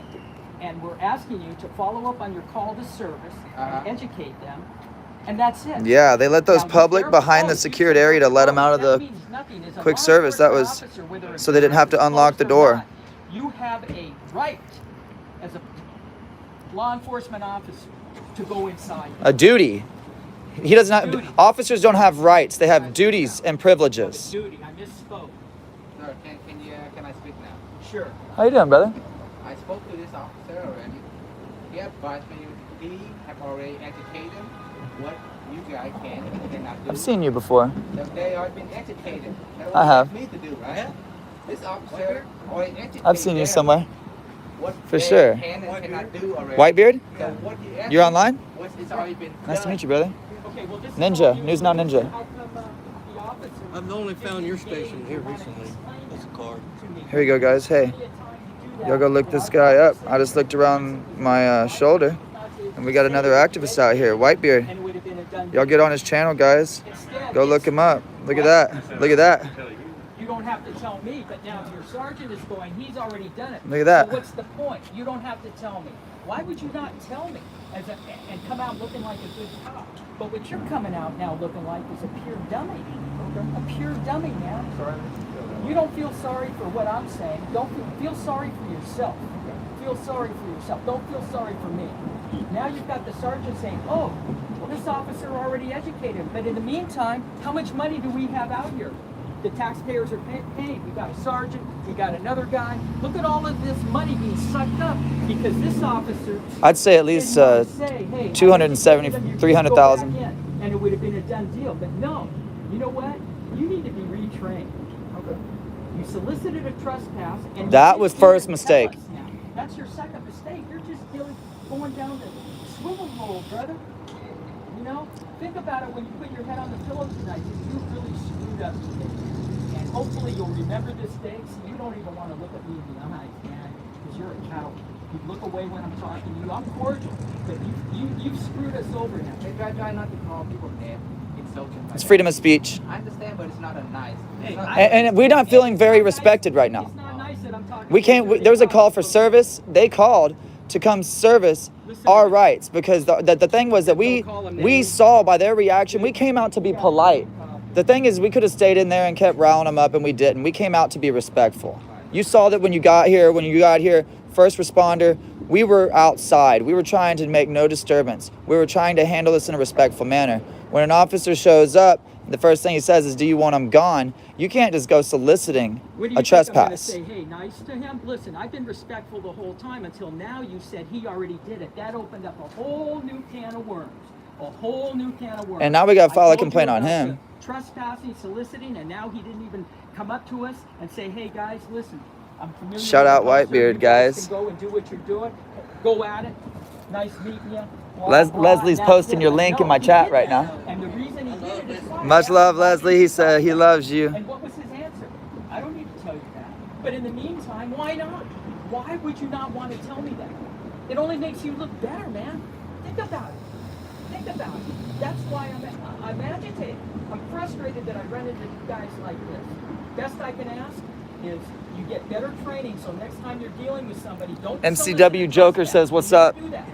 S3: And we're asking you to follow up on your call to service and educate them. And that's it.
S1: Yeah, they let those
S3: Now,
S1: public
S3: they're
S1: behind the
S3: closed.
S1: secured area to let them out of
S3: That
S1: the
S3: means nothing. As a
S1: quick
S3: law
S1: service. That
S3: enforcement
S1: was
S3: officer, whether it's
S1: so they didn't have to
S3: closed
S1: unlock the
S3: or
S1: door.
S3: not, you have a right as a law enforcement officer to go inside.
S1: A duty. He does not.
S3: Duty.
S1: Officers don't have rights. They have duties and privileges.
S3: Duty. I misspoke.
S6: Sir, can I speak now?
S3: Sure.
S1: How you doing, brother?
S6: I spoke to this officer already. He advised me he have already educated what you guys can and cannot do.
S1: I've seen you before.
S6: So they are being educated. That's
S1: I
S6: what
S1: have.
S6: you asked me to do, right? This officer already educated.
S1: I've seen you
S6: them
S1: somewhere.
S6: What
S1: For
S6: they
S1: sure.
S6: Can and cannot do already.
S1: Whitebeard?
S6: So what he asked
S1: You're
S6: me,
S1: online?
S6: It's already been
S1: Nice to
S6: done.
S1: meet you, brother.
S3: Okay. Well, this is
S1: Ninja.
S3: all you
S1: News Now
S3: need.
S1: Ninja.
S3: How come the officer
S10: I've only found your station here recently. That's a card.
S1: Here we go, guys. Hey, y'all go look this guy up. I just looked around my shoulder, and we got another activist out here, Whitebeard. Y'all get on his channel, guys. Go look him up. Look at that. Look at that.
S3: You don't have to tell me, but now if your sergeant is going, he's already done it.
S1: Look at that.
S3: So what's the point? You don't have to tell me. Why would you not tell me and come out looking like a good cop? But what you're coming out now looking like is a pure dummy. A pure dummy, man. You don't feel sorry for what I'm saying. Don't feel sorry for yourself. Feel sorry for yourself. Don't feel sorry for me. Now you've got the sergeant saying, oh, well, this officer already educated him. But in the meantime, how much money do we have out here? The taxpayers are paid. We got a sergeant. We got another guy. Look at all of this money being sucked up because this officer.
S1: I'd say at least 270, 300,000.
S3: And it would have been a done deal. But no, you know what? You need to be retrained. Okay. You solicited a trespass, and
S1: that was first mistake.
S3: That's your second mistake. You're just going down the swivel hole, brother. You know, think about it when you put your head on the pillow tonight. You really screwed up today. And hopefully you'll remember this day so you don't even want to look at me in the eyes, man, because you're a coward. You look away when I'm talking to you. I'm cordial, but you've screwed us over now.
S6: Maybe I try not to call people names.
S1: It's freedom of speech.
S6: I understand, but it's not a nice.
S1: And we're not feeling very respected right now.
S3: It's not nice that I'm talking.
S1: We can't. There was a call for service. They called to come service our rights because the thing was that we saw by their reaction, we came out to be polite. The thing is, we could have stayed in there and kept riling them up, and we didn't. We came out to be respectful. You saw that when you got here, first responder, we were outside. We were trying to make no disturbance. We were trying to handle this in a respectful manner. When an officer shows up, the first thing he says is, do you want him gone? You can't just go soliciting a trespass.
S3: I'm going to say, hey, nice to him. Listen, I've been respectful the whole time until now you said he already did it. That opened up a whole new can of worms. A whole new can of worms.
S1: And now we got to file a complaint on him.
S3: Trespassing, soliciting, and now he didn't even come up to us and say, hey, guys, listen, I'm familiar with
S1: Shout out
S3: the officer.
S1: Whitebeard,
S3: You
S1: guys.
S3: Can go and do what you're doing. Go at it. Nice meeting you.
S1: Leslie's posting your link in my chat right now.
S3: And the reason he did it is
S1: Much love, Leslie. He said he loves you.
S3: And what was his answer? I don't need to tell you that. But in the meantime, why not? Why would you not want to tell me that? It only makes you look better, man. Think about it. Think about it. That's why I'm agitated. I'm frustrated that I run into guys like this. Best I can ask is you get better training so next time you're dealing with somebody, don't
S1: MCW Joker says, what's up?
S3: do that.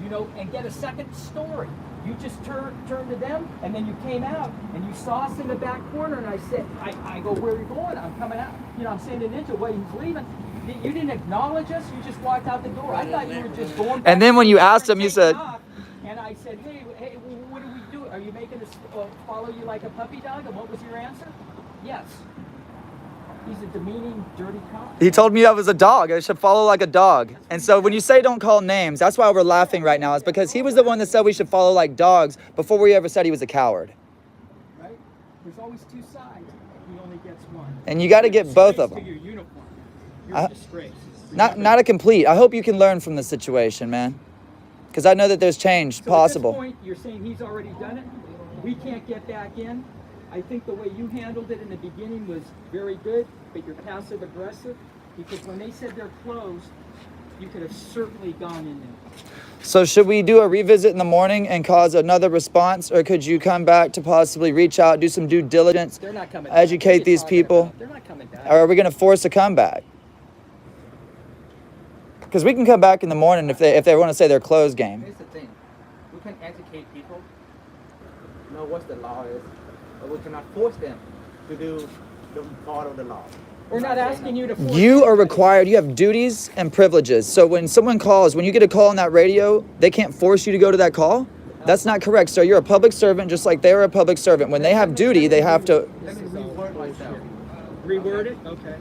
S3: You know, and get a second story. You just turned to them, and then you came out, and you saw us in the back corner, and I said, I go, where are you going? I'm coming out. You know, I'm saying to Ninja, wait, he's leaving. You didn't acknowledge us. You just walked out the door. I thought you were just going back.
S1: And then when you asked him, you said...
S3: And I said, hey, what do we do? Are you making us follow you like a puppy dog? And what was your answer? Yes. He's a demeaning, dirty cop.
S1: He told me I was a dog. I should follow like a dog. And so when you say don't call names, that's why we're laughing right now. Is because he was the one that said we should follow like dogs before we ever said he was a coward.
S3: Right? There's always two sides. He only gets one.
S1: And you got to get both of them.
S3: Your uniform. You're a disgrace.
S1: Not a complete. I hope you can learn from the situation, man. Because I know that there's change possible.
S3: At this point, you're saying he's already done it. We can't get back in. I think the way you handled it in the beginning was very good, but you're passive aggressive because when they said they're closed, you could have certainly gone in there.
S1: So should we do a revisit in the morning and cause another response, or could you come back to possibly reach out, do some due diligence,
S3: They're not coming
S1: educate
S3: back.
S1: these people?
S3: They're not coming back.
S1: Or are we going to force a comeback? Because we can come back in the morning if they want to say their closed game.
S6: Here's the thing. We can educate people, know what the law is, but we cannot force them to do the part of the law.
S3: We're not asking you to force
S1: You are required, you have duties and privileges. So when someone calls, when you get a call on that radio, they can't force you to go to that call? That's not correct, sir. You're a public servant just like they're a public servant. When they have duty, they have to...
S6: Let me reword myself.
S3: Reword it? Okay.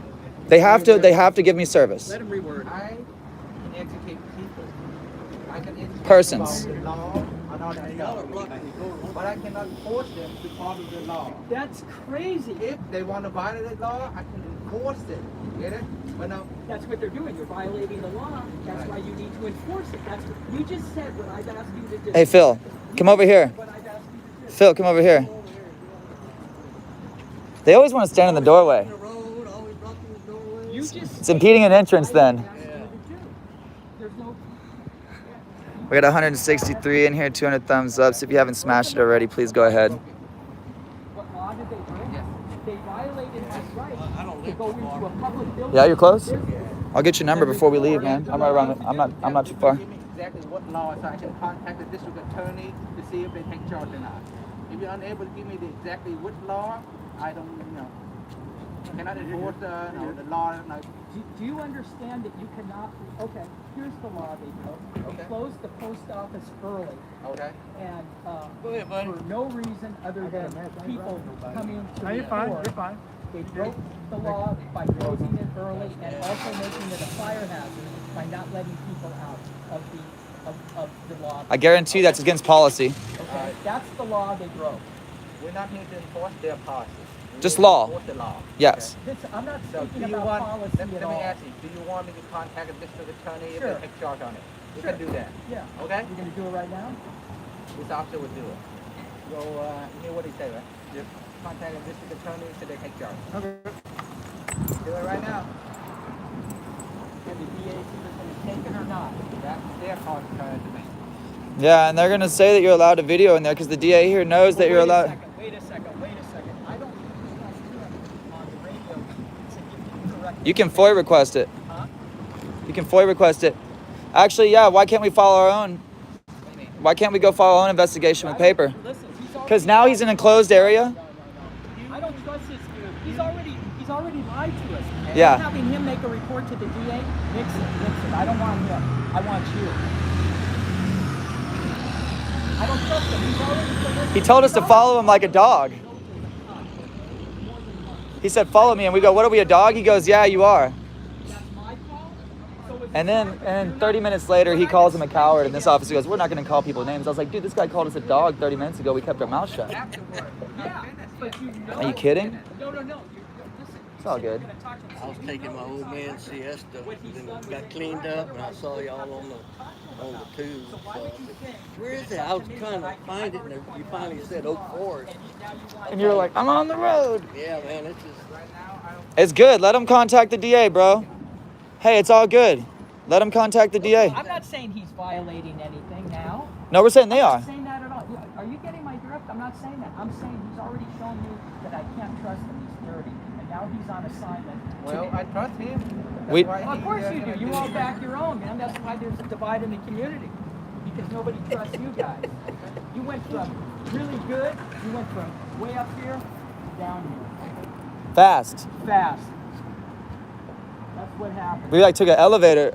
S1: They have to give me service.
S3: Let him reword it.
S6: I can educate people. I can educate
S1: Persons.
S6: about the law and all that stuff. But I cannot force them to follow the law.
S3: That's crazy.
S6: If they want to violate the law, I can enforce it. Get it? But no.
S3: That's what they're doing. You're violating the law. That's why you need to enforce it. That's what you just said. What I've asked you to do.
S1: Hey, Phil, come over here.
S3: What I've asked you to do.
S1: Phil, come over here. They always want to stand in the doorway.
S10: The road, always blocking the doorway.
S3: You just.
S1: It's impeding an entrance then.
S3: There's no.
S1: We got 163 in here, 200 thumbs up. So if you haven't smashed it already, please go ahead.
S3: What law did they break? They violated his right to go into a public building.
S1: Yeah, you're close? I'll get your number before we leave, man. I'm right around. I'm not too far.
S6: Give me exactly what law so I can contact the district attorney to see if they take charge or not. If you're unable to give me exactly which law, I don't know. Cannot enforce the law.
S3: Do you understand that you cannot? Okay, here's the law they broke. They closed the post office early.
S6: Okay.
S3: And
S10: Go ahead, buddy.
S3: for no reason other than people coming to
S9: No, you're fine.
S3: report,
S9: You're fine.
S3: they broke the law by closing it early and also making it a fire hazard by not letting people out of the law.
S1: I guarantee that's against policy.
S3: Okay, that's the law they broke.
S6: We're not here to enforce their policy.
S1: Just law.
S6: Enforce the law.
S1: Yes.
S3: I'm not
S6: So
S3: speaking
S6: do you
S3: about
S6: want?
S3: policy
S6: Let
S3: at
S6: me
S3: all.
S6: ask you. Do you want me to contact the district attorney if
S3: Sure.
S6: they take charge on it? We
S3: Sure.
S6: can do that.
S3: Yeah.
S6: Okay.
S3: You're gonna do it right now?
S6: This officer would do it. So you hear what he said, right? Just contact the district attorney so they take charge.
S3: Okay.
S6: Do it right now.
S3: And the DA is either gonna take it or not.
S6: That's their call to make.
S1: Yeah, and they're gonna say that you're allowed a video in there because the DA here knows that you're allowed.
S3: Wait a second. I don't on the radio to give you correct.
S1: You can FOIA request it.
S3: Huh?
S1: You can FOIA request it. Actually, yeah. Why can't we follow our own? Why can't we go follow our own investigation with paper?
S3: Listen,
S1: Because now he's in an enclosed area.
S3: I don't trust this dude. He's already lied to us.
S1: Yeah.
S3: I'm having him make a report to the DA. Nix it. I don't want him. I want you. I don't trust him. He's already.
S1: He told us to follow him like a dog. He said, "Follow me," and we go, "What are we, a dog?" He goes, "Yeah, you are." And then 30 minutes later, he calls him a coward, and this officer goes, "We're not going to call people names." I was like, "Dude, this guy called us a dog 30 minutes ago. We kept our mouth shut."
S3: Yeah, but you know.
S1: Are you kidding?
S3: No. Listen.
S1: It's all good.
S10: I was taking my old man siesta, then got cleaned up, and I saw y'all on the tube. So, where is it? I was trying to find it, and you finally said Oak Forest.
S1: And you're like, "I'm on the road."
S10: Yeah, man, it's just.
S1: It's good. Let him contact the DA, bro. Hey, it's all good. Let him contact the DA.
S3: I'm not saying he's violating anything now.
S1: No, we're saying they are.
S3: I'm not saying that at all. Are you getting my drift? I'm not saying that. I'm saying he's already shown me that I can't trust him. He's dirty. And now he's on assignment.
S6: Well, I trust him.
S1: We-
S3: Well, of course you do. You all back your own, man. That's why there's a divide in the community. Because nobody trusts you guys. You went from really good, you went from way up here to down here.
S1: Fast.
S3: Fast. That's what happened.
S1: We like took an elevator,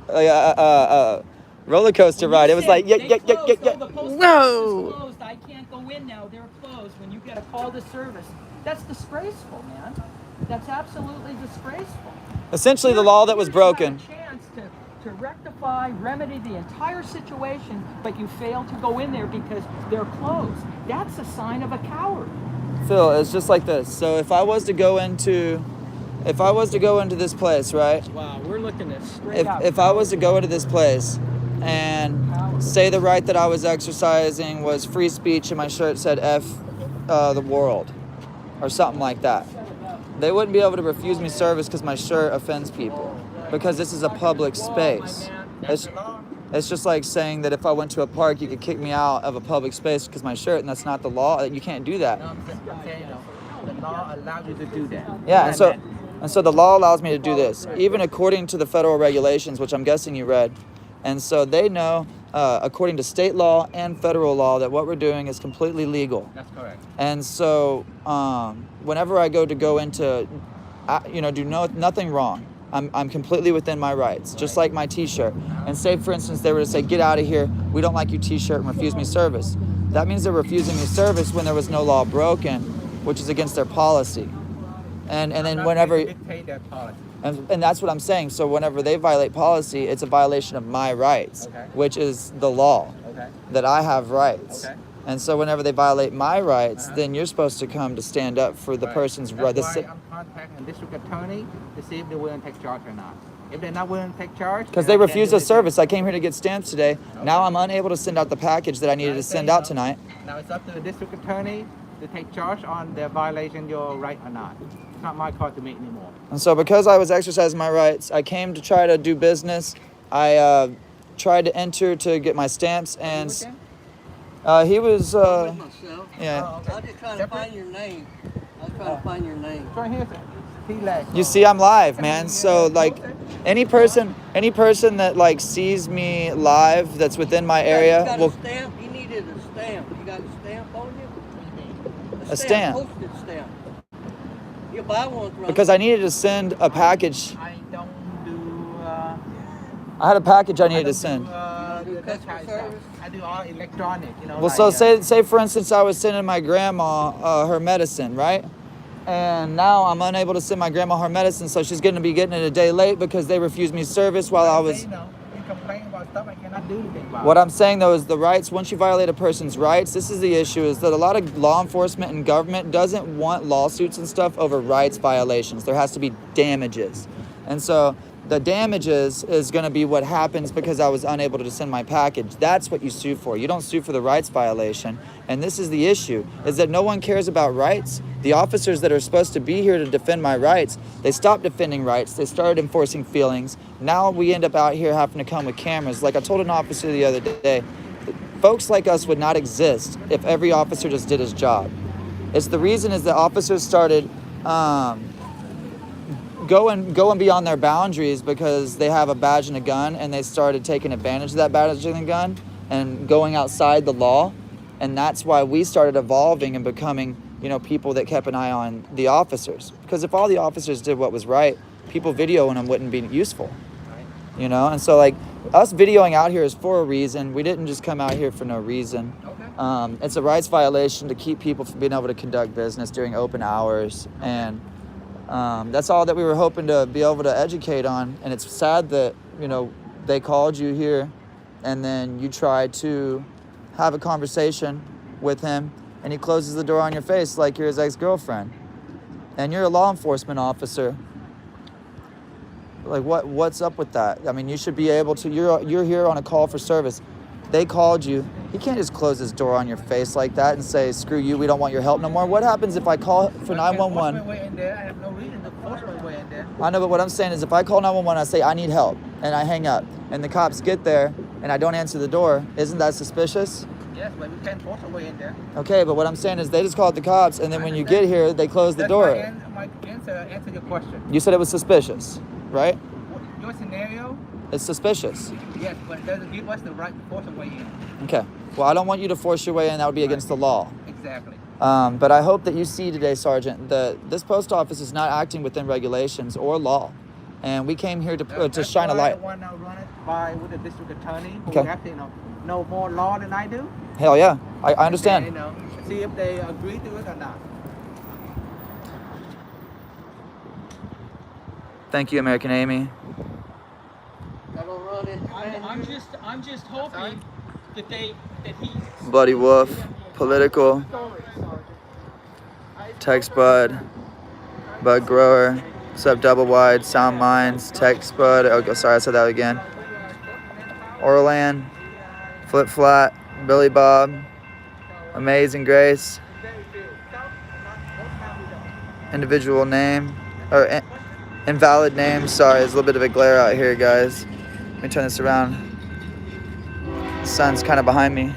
S1: roller coaster ride. It was like, yeah.
S3: The post office
S1: Whoa.
S3: is closed. I can't go in now. They're closed. When you get a call to service, that's disgraceful, man. That's absolutely disgraceful.
S1: Essentially, the law that was broken.
S3: You had a chance to rectify, remedy the entire situation, but you failed to go in there because they're closed. That's a sign of a coward.
S1: Phil, it's just like this. So if I was to go into this place, right?
S3: Wow, we're looking at straight out.
S1: If I was to go into this place and say the right that I was exercising was free speech and my shirt said F the world or something like that, they wouldn't be able to refuse me service because my shirt offends people because this is a public space. It's just like saying that if I went to a park, you could kick me out of a public space because my shirt, and that's not the law. You can't do that.
S6: No, I'm saying, the law allows you to do that.
S1: Yeah, and so the law allows me to do this, even according to the federal regulations, which I'm guessing you read. And so they know, according to state law and federal law, that what we're doing is completely legal.
S6: That's correct.
S1: And so whenever I go into, do nothing wrong, I'm completely within my rights, just like my T-shirt. And say, for instance, they were to say, "Get out of here, we don't like your T-shirt," and refuse me service. That means they're refusing me service when there was no law broken, which is against their policy. And then whenever,
S6: Dictate their policy.
S1: and that's what I'm saying. So whenever they violate policy, it's a violation of my rights,
S6: Okay.
S1: which is the law,
S6: Okay.
S1: that I have rights.
S6: Okay.
S1: And so whenever they violate my rights, then you're supposed to come to stand up for the person's right.
S6: That's why I'm contacting the district attorney to see if they're willing to take charge or not. If they're not willing to take charge,
S1: Because
S6: then
S1: they
S6: I can't
S1: refused
S6: do
S1: us
S6: anything.
S1: service. I came here to get stamps today. Now I'm unable to send out the package that I needed to send out tonight.
S6: Now it's up to the district attorney to take charge on the violation your right or not. It's not my call to make anymore.
S1: And so because I was exercising my rights, I came to try to do business. I tried to enter to get my stamps, and he was,
S10: I'm with myself.
S1: yeah.
S10: I was just trying to find your name. I was trying to find your name.
S6: Right here, sir. T-leg.
S1: You see, I'm live, man. So like, any person that like sees me live that's within my
S10: You
S1: area
S10: got
S1: will.
S10: a stamp? You needed a stamp. You got a stamp on you?
S1: A stamp.
S10: Postage stamp. You buy one from
S1: Because I needed to send a package.
S6: I don't do.
S1: I had a package I needed to send.
S6: Do
S10: customer
S6: that kind of stuff.
S10: service?
S6: I do all electronic. You know.
S1: Well,
S6: like,
S1: so say for instance, I was sending my grandma her medicine, right? And now I'm unable to send my grandma her medicine, so she's going to be getting it a day late because they refused me service while I was.
S6: You know, you complain about stuff I cannot do anything about.
S1: What I'm saying though is the rights. Once you violate a person's rights, this is the issue: is that a lot of law enforcement and government doesn't want lawsuits and stuff over rights violations. There has to be damages, and so the damages is going to be what happens because I was unable to send my package. That's what you sue for. You don't sue for the rights violation. And this is the issue, is that no one cares about rights. The officers that are supposed to be here to defend my rights, they stopped defending rights. They started enforcing feelings. Now we end up out here having to come with cameras. Like I told an officer the other day, folks like us would not exist if every officer just did his job. It's the reason is that officers started going beyond their boundaries because they have a badge and a gun, and they started taking advantage of that badge and gun and going outside the law. And that's why we started evolving and becoming, people that kept an eye on the officers. Because if all the officers did what was right, people videoing them wouldn't be useful. And so like us videoing out here is for a reason. We didn't just come out here for no reason. It's a rights violation to keep people from being able to conduct business during open hours, and that's all that we were hoping to be able to educate on. And it's sad that, they called you here and then you tried to have a conversation with him and he closes the door on your face like you're his ex-girlfriend. And you're a law enforcement officer. Like what's up with that? I mean, you should be able to, you're here on a call for service. They called you. He can't just close his door on your face like that and say, screw you, we don't want your help no more. What happens if I call for 911?
S6: I have no reason to force my way in there.
S1: I know, but what I'm saying is if I call 911, I say, I need help, and I hang up, and the cops get there, and I don't answer the door, isn't that suspicious?
S6: Yes, but we can't force our way in there.
S1: Okay, but what I'm saying is they just called the cops, and then when you get here, they close the door.
S6: My answer your question.
S1: You said it was suspicious, right?
S6: Your scenario?
S1: It's suspicious.
S6: Yes, but it doesn't give us the right to force our way in.
S1: Okay. Well, I don't want you to force your way in. That would be against the law.
S6: Exactly.
S1: But I hope that you see today, Sergeant, that this post office is not acting within regulations or law. And we came here to shine a light.
S6: I want to run it by with the district attorney who
S1: Okay.
S6: have to know more law than I do.
S1: Hell yeah. I understand.
S6: And, see if they agree to it or not.
S1: Thank you, American Amy.
S3: I'm just hoping that he.
S1: Bloody Wolf, Political, Text Bud, Bud Grower, Sub Double Wide, Sound Minds, Text Bud, oh sorry I said that again, Orland, Flip Flat, Billy Bob, Amazing Grace, individual name, or invalid name, sorry, there's a little bit of a glare out here guys. Let me turn this around. The sun's kind of behind me.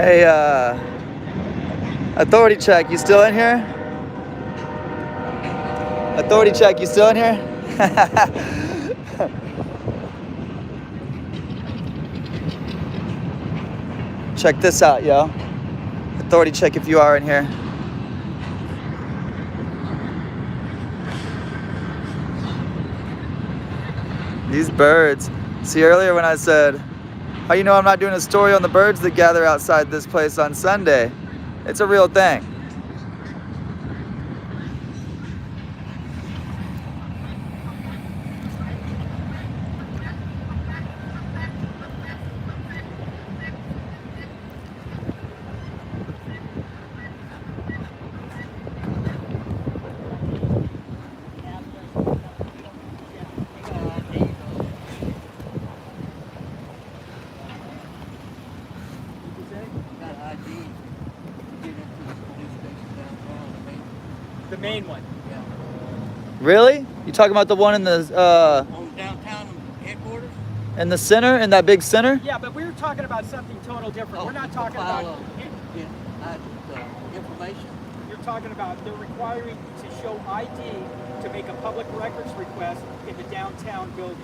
S1: Hey, authority check, you still in here? Authority check, you still in here? Check this out, yo. Authority check if you are in here. These birds. See, earlier when I said, how you know I'm not doing a story on the birds that gather outside this place on Sunday? It's a real thing.
S3: The main one.
S1: Really? You talking about the one in the
S10: On downtown headquarters?
S1: in the center, in that big center?
S3: Yeah, but we were talking about something total different. We're not talking about.
S10: Information.
S3: You're talking about they're requiring to show ID to make a public records request in the downtown building.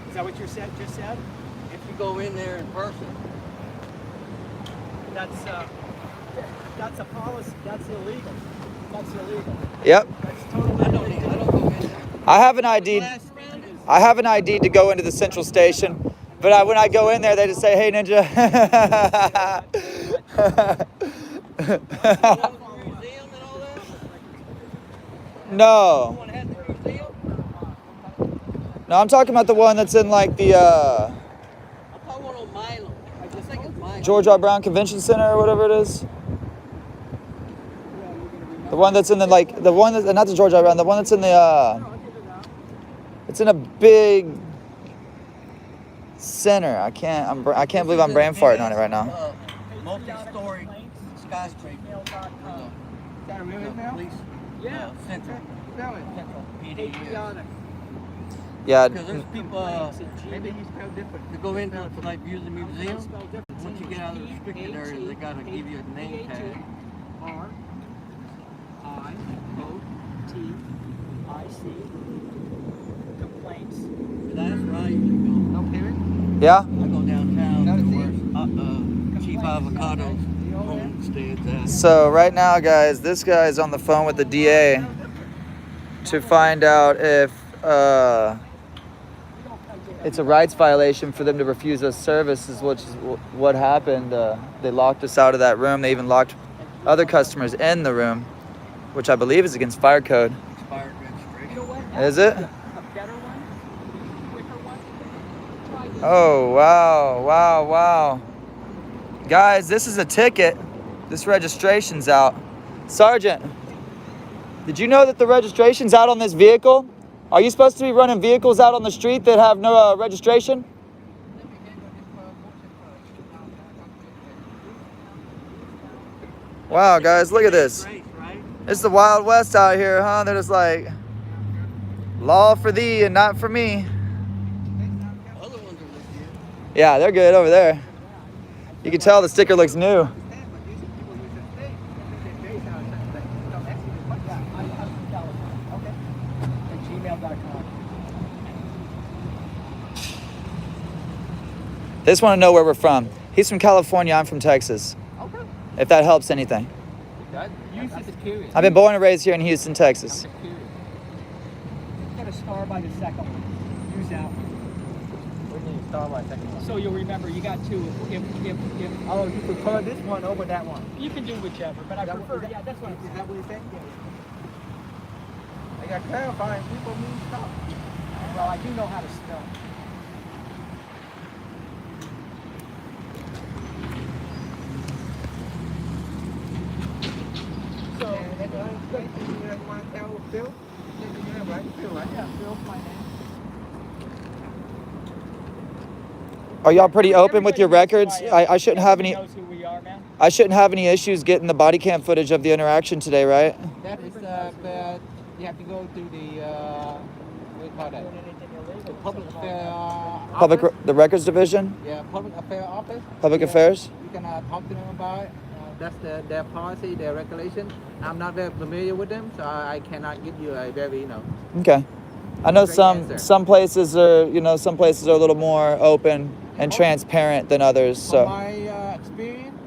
S3: Is that what you just said?
S10: If you go in there in person.
S3: That's a policy. That's illegal. That's illegal.
S1: Yep.
S3: That's totally illegal.
S10: I don't go in there.
S1: I have an ID. I have an ID to go into the central station, but when I go in there, they just say, "Hey, Ninja." No. No, I'm talking about the one that's in like the George R. Brown Convention Center or whatever it is. The one that's in the not the George R. Brown, the one that's in the it's in a big center. I can't believe I'm brain farting on it right now.
S10: Multi-story skyscraper. Police.
S3: Yeah.
S10: Central. PD.
S1: Yeah.
S10: Because there's people, maybe you spell different. To go into like view the museum, once you get out of the restricted area, they gotta give you a name tag.
S3: R-I-O-T-I-C. Complaints.
S10: That's where I usually go. No period?
S1: Yeah.
S10: I go downtown to where Chief Avocado's homestead's at.
S1: So right now, guys, this guy's on the phone with the DA to find out if it's a rights violation for them to refuse us services, which is what happened. They locked us out of that room. They even locked other customers in the room, which I believe is against fire code.
S10: Expired registration.
S1: Is it? Oh, wow, wow, wow. Guys, this is a ticket. This registration's out. Sergeant, did you know that the registration's out on this vehicle? Are you supposed to be running vehicles out on the street that have no registration? Wow, guys, look at this. It's the Wild West out here, huh? They're just like, law for thee and not for me. Yeah, they're good over there. You can tell the sticker looks new. They just want to know where we're from. He's from California, I'm from Texas.
S6: Okay.
S1: If that helps anything. I've been born and raised here in Houston, Texas.
S3: Get a star by the second one. Use that one.
S6: Star by second one.
S3: So you'll remember you got two. If
S6: Oh, you prefer this one over that one?
S3: you can do whichever, but I prefer. Yeah, that's what.
S6: Is that what you think? I got clarifying people mean stop.
S3: Well, I do know how to spell. So,
S6: you want to tell Phil? Phil, right?
S3: yeah, Phil's my name.
S1: Are y'all pretty open with your records? I shouldn't have any.
S3: Knows who we are, man.
S1: I shouldn't have any issues getting the body cam footage of the interaction today, right?
S6: That is, you have to go to the we call that?
S3: Doing anything illegal.
S6: The public affair
S1: Public,
S6: office.
S1: the records division,
S6: Yeah, public affair office.
S1: public
S6: Yeah,
S1: affairs.
S6: You can talk to them about it. That's their policy, their regulation. I'm not very familiar with them, so I cannot give you a very,
S1: Okay. I know
S6: Great
S1: some
S6: answer.
S1: places are, some places are a little more open and transparent than others.
S6: From
S1: So,
S6: my experience,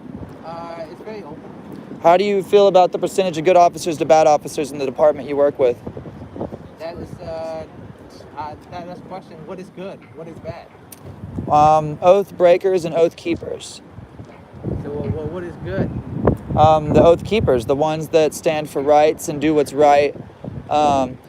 S6: it's very open.
S1: how do you feel about the percentage of good officers to bad officers in the department you work with?
S6: That is that's a question. What is good? What is bad?
S1: Oath breakers and oath keepers.
S6: So what is good?
S1: The oath keepers, the ones that stand for rights and do what's right.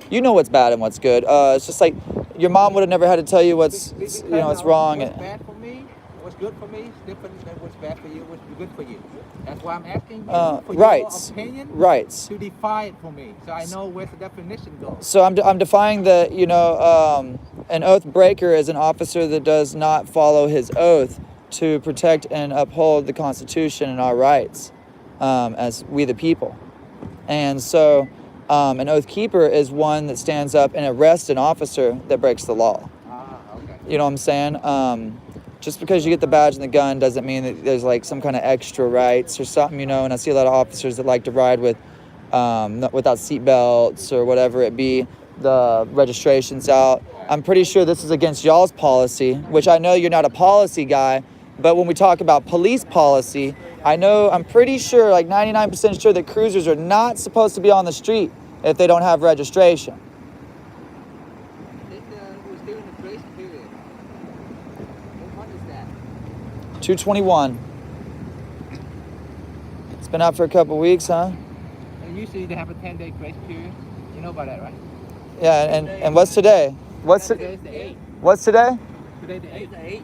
S1: You know what's bad and what's good. It's just like your mom would have never had to tell you what's what's wrong.
S6: What's bad for me, what's good for me is different than what's bad for you, what's good for you. That's why I'm asking you for
S1: Rights.
S6: your opinion
S1: Rights.
S6: to define it for me, so I know where the definition goes.
S1: So I'm defying that, an oath breaker is an officer that does not follow his oath to protect and uphold the Constitution and our rights as we the people. And so an oath keeper is one that stands up and arrests an officer that breaks the law.
S6: Okay.
S1: You know what I'm saying? Just because you get the badge and the gun doesn't mean that there's like some kind of extra rights or something, and I see a lot of officers that like to ride with without seat belts or whatever it be, the registration's out. I'm pretty sure this is against y'all's policy, which I know you're not a policy guy, but when we talk about police policy, I'm pretty sure, like 99% sure that cruisers are not supposed to be on the street if they don't have registration.
S6: We're still in the grace period. What is that?
S1: 221. It's been out for a couple weeks, huh?
S6: And usually they have a 10-day grace period. You know about that, right?
S1: Yeah, and what's today?
S6: Today's the 8th.
S1: What's today?
S6: Today the 8th.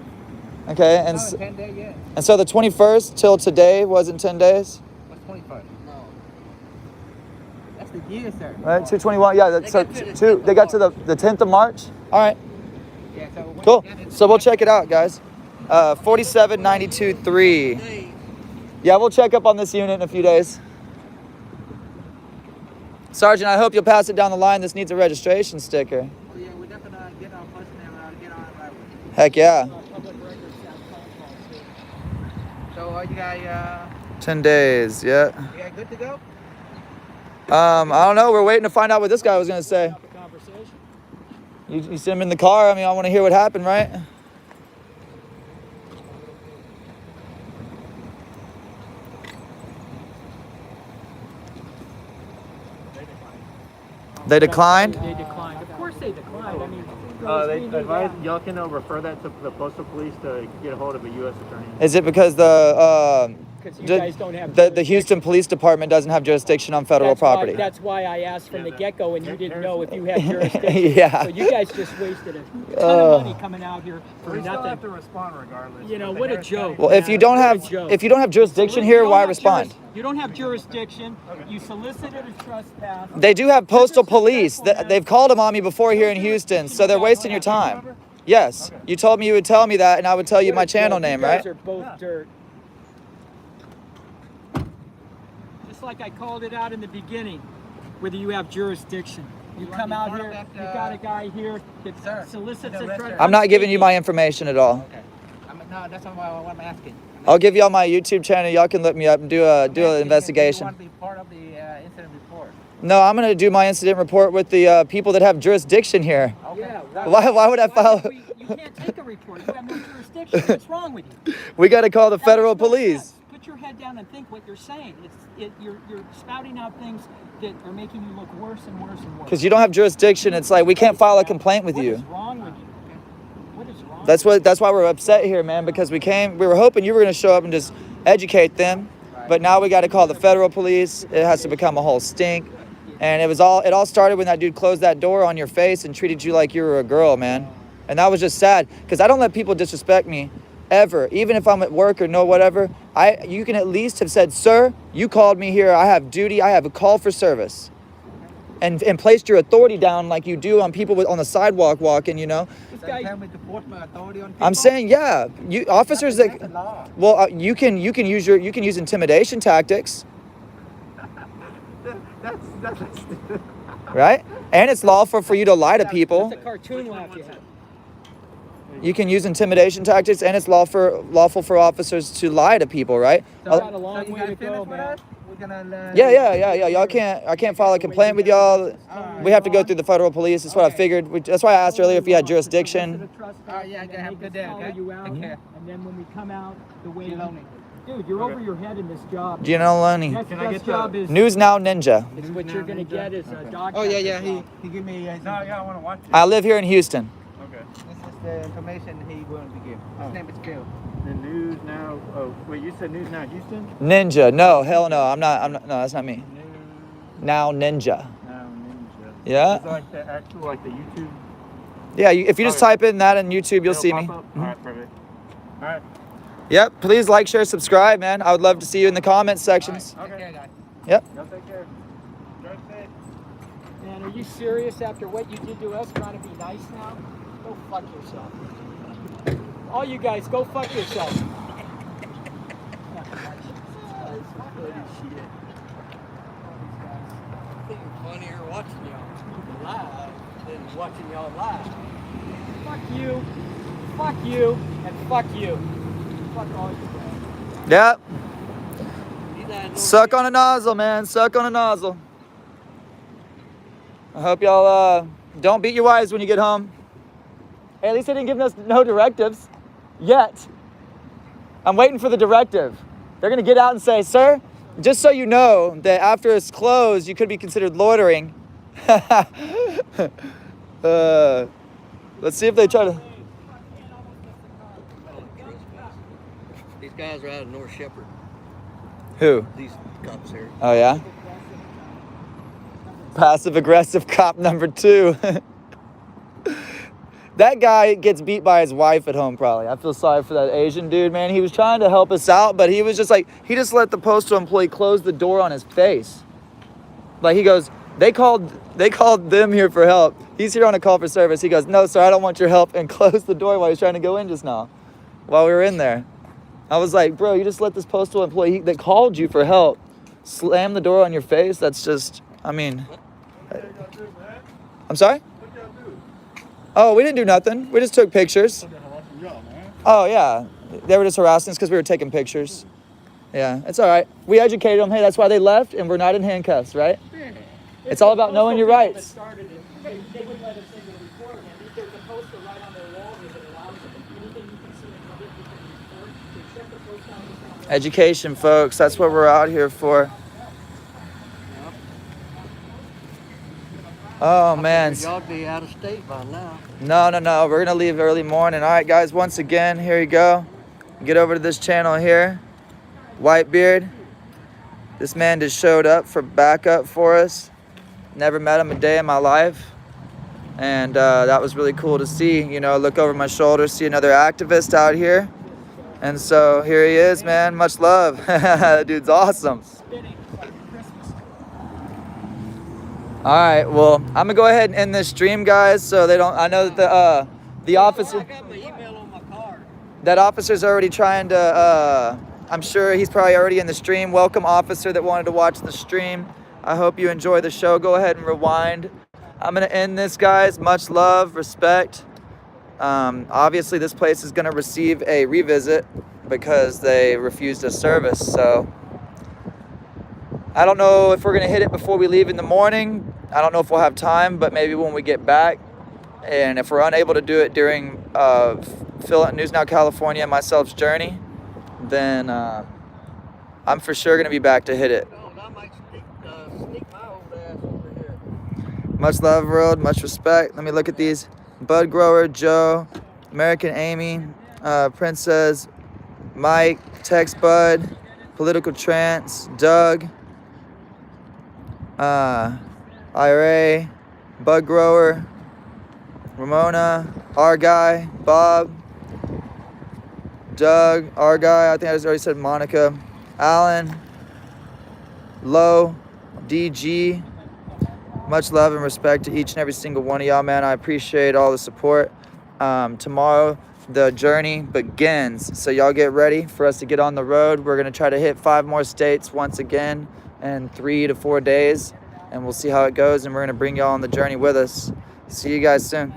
S1: Okay,
S6: And 10 days, yeah.
S1: and so the 21st till today wasn't 10 days,
S6: What's 21st? No. That's the year, sir.
S1: right? 221. Yeah, that's so they got to the 10th of March. All right,
S6: Yeah, so when
S1: cool.
S6: you get it-
S1: So we'll check it out, guys. 4792.3. Yeah, we'll check up on this unit in a few days. Sergeant, I hope you'll pass it down the line. This needs a registration sticker.
S6: Oh, yeah, we're definitely gonna get our personnel get on it right away.
S1: Heck yeah.
S3: Public records have phone calls too.
S6: So you guys,
S1: 10 days. Yeah.
S6: you guys good to go?
S1: I don't know. We're waiting to find out what this guy was gonna say.
S3: Have a conversation.
S1: You see him in the car. I mean, I want to hear what happened, right? They declined?
S3: They declined. Of course they declined. I mean,
S9: They advise y'all can refer that to the postal police to get a hold of a U.S. attorney.
S1: Is it because
S3: because you guys don't have
S1: the Houston Police Department doesn't have jurisdiction on federal property?
S3: That's why I asked from the get-go, and you didn't know if you had jurisdiction.
S1: Yeah.
S3: So you guys just wasted a ton of money coming out here for
S9: We still
S3: nothing.
S9: have to respond regardless.
S3: You know,
S9: but the
S3: what a
S9: Harris
S3: joke.
S9: County-
S1: Well, if you don't have jurisdiction here, why respond?
S3: You don't have jurisdiction. You solicited a trespass.
S1: They do have postal police. They've called them on me before here in Houston, so they're wasting your time. Yes, you told me you would tell me that, and I would tell you my channel name,
S3: You
S1: right?
S3: guys are both dirt. Just like I called it out in the beginning, whether you have jurisdiction. You
S6: wanna
S3: come
S6: be
S3: out
S6: part
S3: here,
S6: of that,
S3: you got a guy here
S6: Sir,
S3: that solicits
S6: the
S3: a
S6: rest
S3: trespass.
S1: I'm not giving you my information at all.
S6: Okay. No, that's what I'm asking.
S1: I'll give y'all my YouTube channel. Y'all can look me up and do an
S6: You
S1: investigation.
S6: want to be part of the incident report?
S1: No, I'm gonna do my incident report with the people that have jurisdiction here.
S3: Yeah.
S1: Why would I file?
S3: You can't take a report. You have no jurisdiction. What's wrong with you?
S1: We got to call the
S3: That
S1: federal
S3: makes no
S1: police.
S3: sense. Put your head down and think what you're saying. You're spouting out things that are making you look worse and worse and worse.
S1: Because you don't have jurisdiction, it's like we can't file a complaint with
S3: What
S1: you.
S3: is wrong with you? What is wrong?
S1: That's why we're upset here, man. Because we were hoping you were gonna show up and just educate them, but now we got to call the federal police. It has to become a whole stink, and it all started when that dude closed that door on your face and treated you like you were a girl, man. And that was just sad because I don't let people disrespect me ever, even if I'm at work or no whatever. You can at least have said, sir, you called me here. I have duty. I have a call for service. And placed your authority down like you do on people on the sidewalk walking,
S6: This guy tell me to force my authority on people.
S1: I'm saying, yeah, you officers
S6: That's
S1: that,
S6: the law.
S1: well, you can use intimidation tactics,
S6: That's
S1: right? And it's lawful for you to lie to people.
S3: That's a cartoon laugh you had.
S1: You can use intimidation tactics, and it's lawful for officers to lie to people, right?
S3: So got a long way to go, man.
S6: We're gonna
S1: Yeah. I can't file a complaint with y'all. We have to go through the federal police. That's what I figured. That's why I asked earlier if you had jurisdiction.
S6: yeah, gonna have a good day, okay?
S3: You out,
S6: Take care.
S3: and then when we come out, the way
S6: You know me.
S3: dude, you're over your head in this job.
S1: Gianoloni.
S3: Next
S9: Can I
S3: best
S9: get
S3: job
S9: the-
S3: is
S1: News Now Ninja.
S3: what you're gonna get is a dog.
S6: Oh, yeah,
S3: catcher job.
S6: he gave me,
S9: No, yeah, I want to watch it.
S1: I live here in Houston.
S9: Okay.
S6: this is the information he wanted to give. His name is Phil.
S9: The News Now. Oh, wait, you said News Now Houston?
S1: Ninja. No, hell no. I'm not. No, that's not me.
S9: News
S1: Now Ninja.
S9: Now Ninja.
S1: Yeah?
S9: Is it like the actual, like the YouTube?
S1: Yeah, if you just
S9: Okay.
S1: type in that in YouTube, you'll
S9: It'll
S1: see me.
S9: pop up? All right, perfect. All right.
S1: Yep. Please like, share, subscribe, man. I would love to see you in the comments sections.
S6: Take care, guys.
S1: Yep.
S9: Y'all take care. Drive safe.
S3: Man, are you serious after what you did to us trying to be nice now? Go fuck yourself. All you guys, go fuck yourself.
S10: I think it's funnier watching y'all live than watching y'all live.
S3: Fuck you, and fuck you. Fuck all you guys.
S1: Yep.
S10: These guys don't
S1: Suck on a nozzle, man. Suck on a nozzle. I hope y'all don't beat your wives when you get home. Hey, at least they didn't give us no directives yet. I'm waiting for the directive. They're gonna get out and say, sir, just so you know that after it's closed, you could be considered loitering. Let's see if they try to.
S10: These guys are out of North Shepherd.
S1: Who?
S10: These cops here.
S1: Oh, yeah? Passive aggressive cop number 2. That guy gets beat by his wife at home, probably. I feel sorry for that Asian dude, man. He was trying to help us out, but he was just like, he just let the postal employee close the door on his face. Like, he goes, they called them here for help. He's here on a call for service. He goes, no, sir, I don't want your help, and closed the door while he was trying to go in just now, while we were in there. I was like, bro, you just let this postal employee that called you for help slam the door on your face? That's just, I mean, I'm sorry? Oh, we didn't do nothing. We just took pictures. Oh, yeah. They were just harassing us because we were taking pictures. Yeah, it's all right. We educated them. Hey, that's why they left, and we're not in handcuffs, right? It's all about knowing your rights.
S3: They wouldn't let us into the report. And there's a poster right on their wall here that allows them. Anything you can see in public, you can report. They shut the post office down.
S1: Education, folks. That's what we're out here for. Oh, man.
S10: Y'all be out of state by now.
S1: No. We're going to leave early morning. All right, guys. Once again, here you go. Get over to this channel here. Whitebeard. This man just showed up for backup for us. Never met him a day in my life. And that was really cool to see. You know, look over my shoulder, see another activist out here. And so here he is, man. Much love. That dude's awesome. All right, well, I'm gonna go ahead and end this stream, guys, so they don't. I know that the officer.
S10: I got my email on my card.
S1: That officer's already trying to. I'm sure he's probably already in the stream. Welcome, officer that wanted to watch the stream. I hope you enjoy the show. Go ahead and rewind. I'm gonna end this, guys. Much love, respect. Obviously, this place is gonna receive a revisit because they refused us service. So. I don't know if we're going to hit it before we leave in the morning. I don't know if we'll have time, but maybe when we get back. And if we're unable to do it during News Now California and myself's journey, then I'm for sure going to be back to hit it.
S10: I might sneak my old ass over here.
S1: Much love, world. Much respect. Let me look at these. Bud Grower, Joe, American Amy, Princess, Mike, Tex Bud, Political Trance, Doug, IRA, Bud Grower, Ramona, our guy, Bob, Doug, our guy, I think I just already said Monica, Alan, Low, DG. Much love and respect to each and every single one of y'all, man. I appreciate all the support. Tomorrow, the journey begins. So y'all get ready for us to get on the road. We're going to try to hit 5 more states once again in 3 to 4 days. and we'll see how it goes, and we're going to bring y'all on the journey with us. See you guys soon.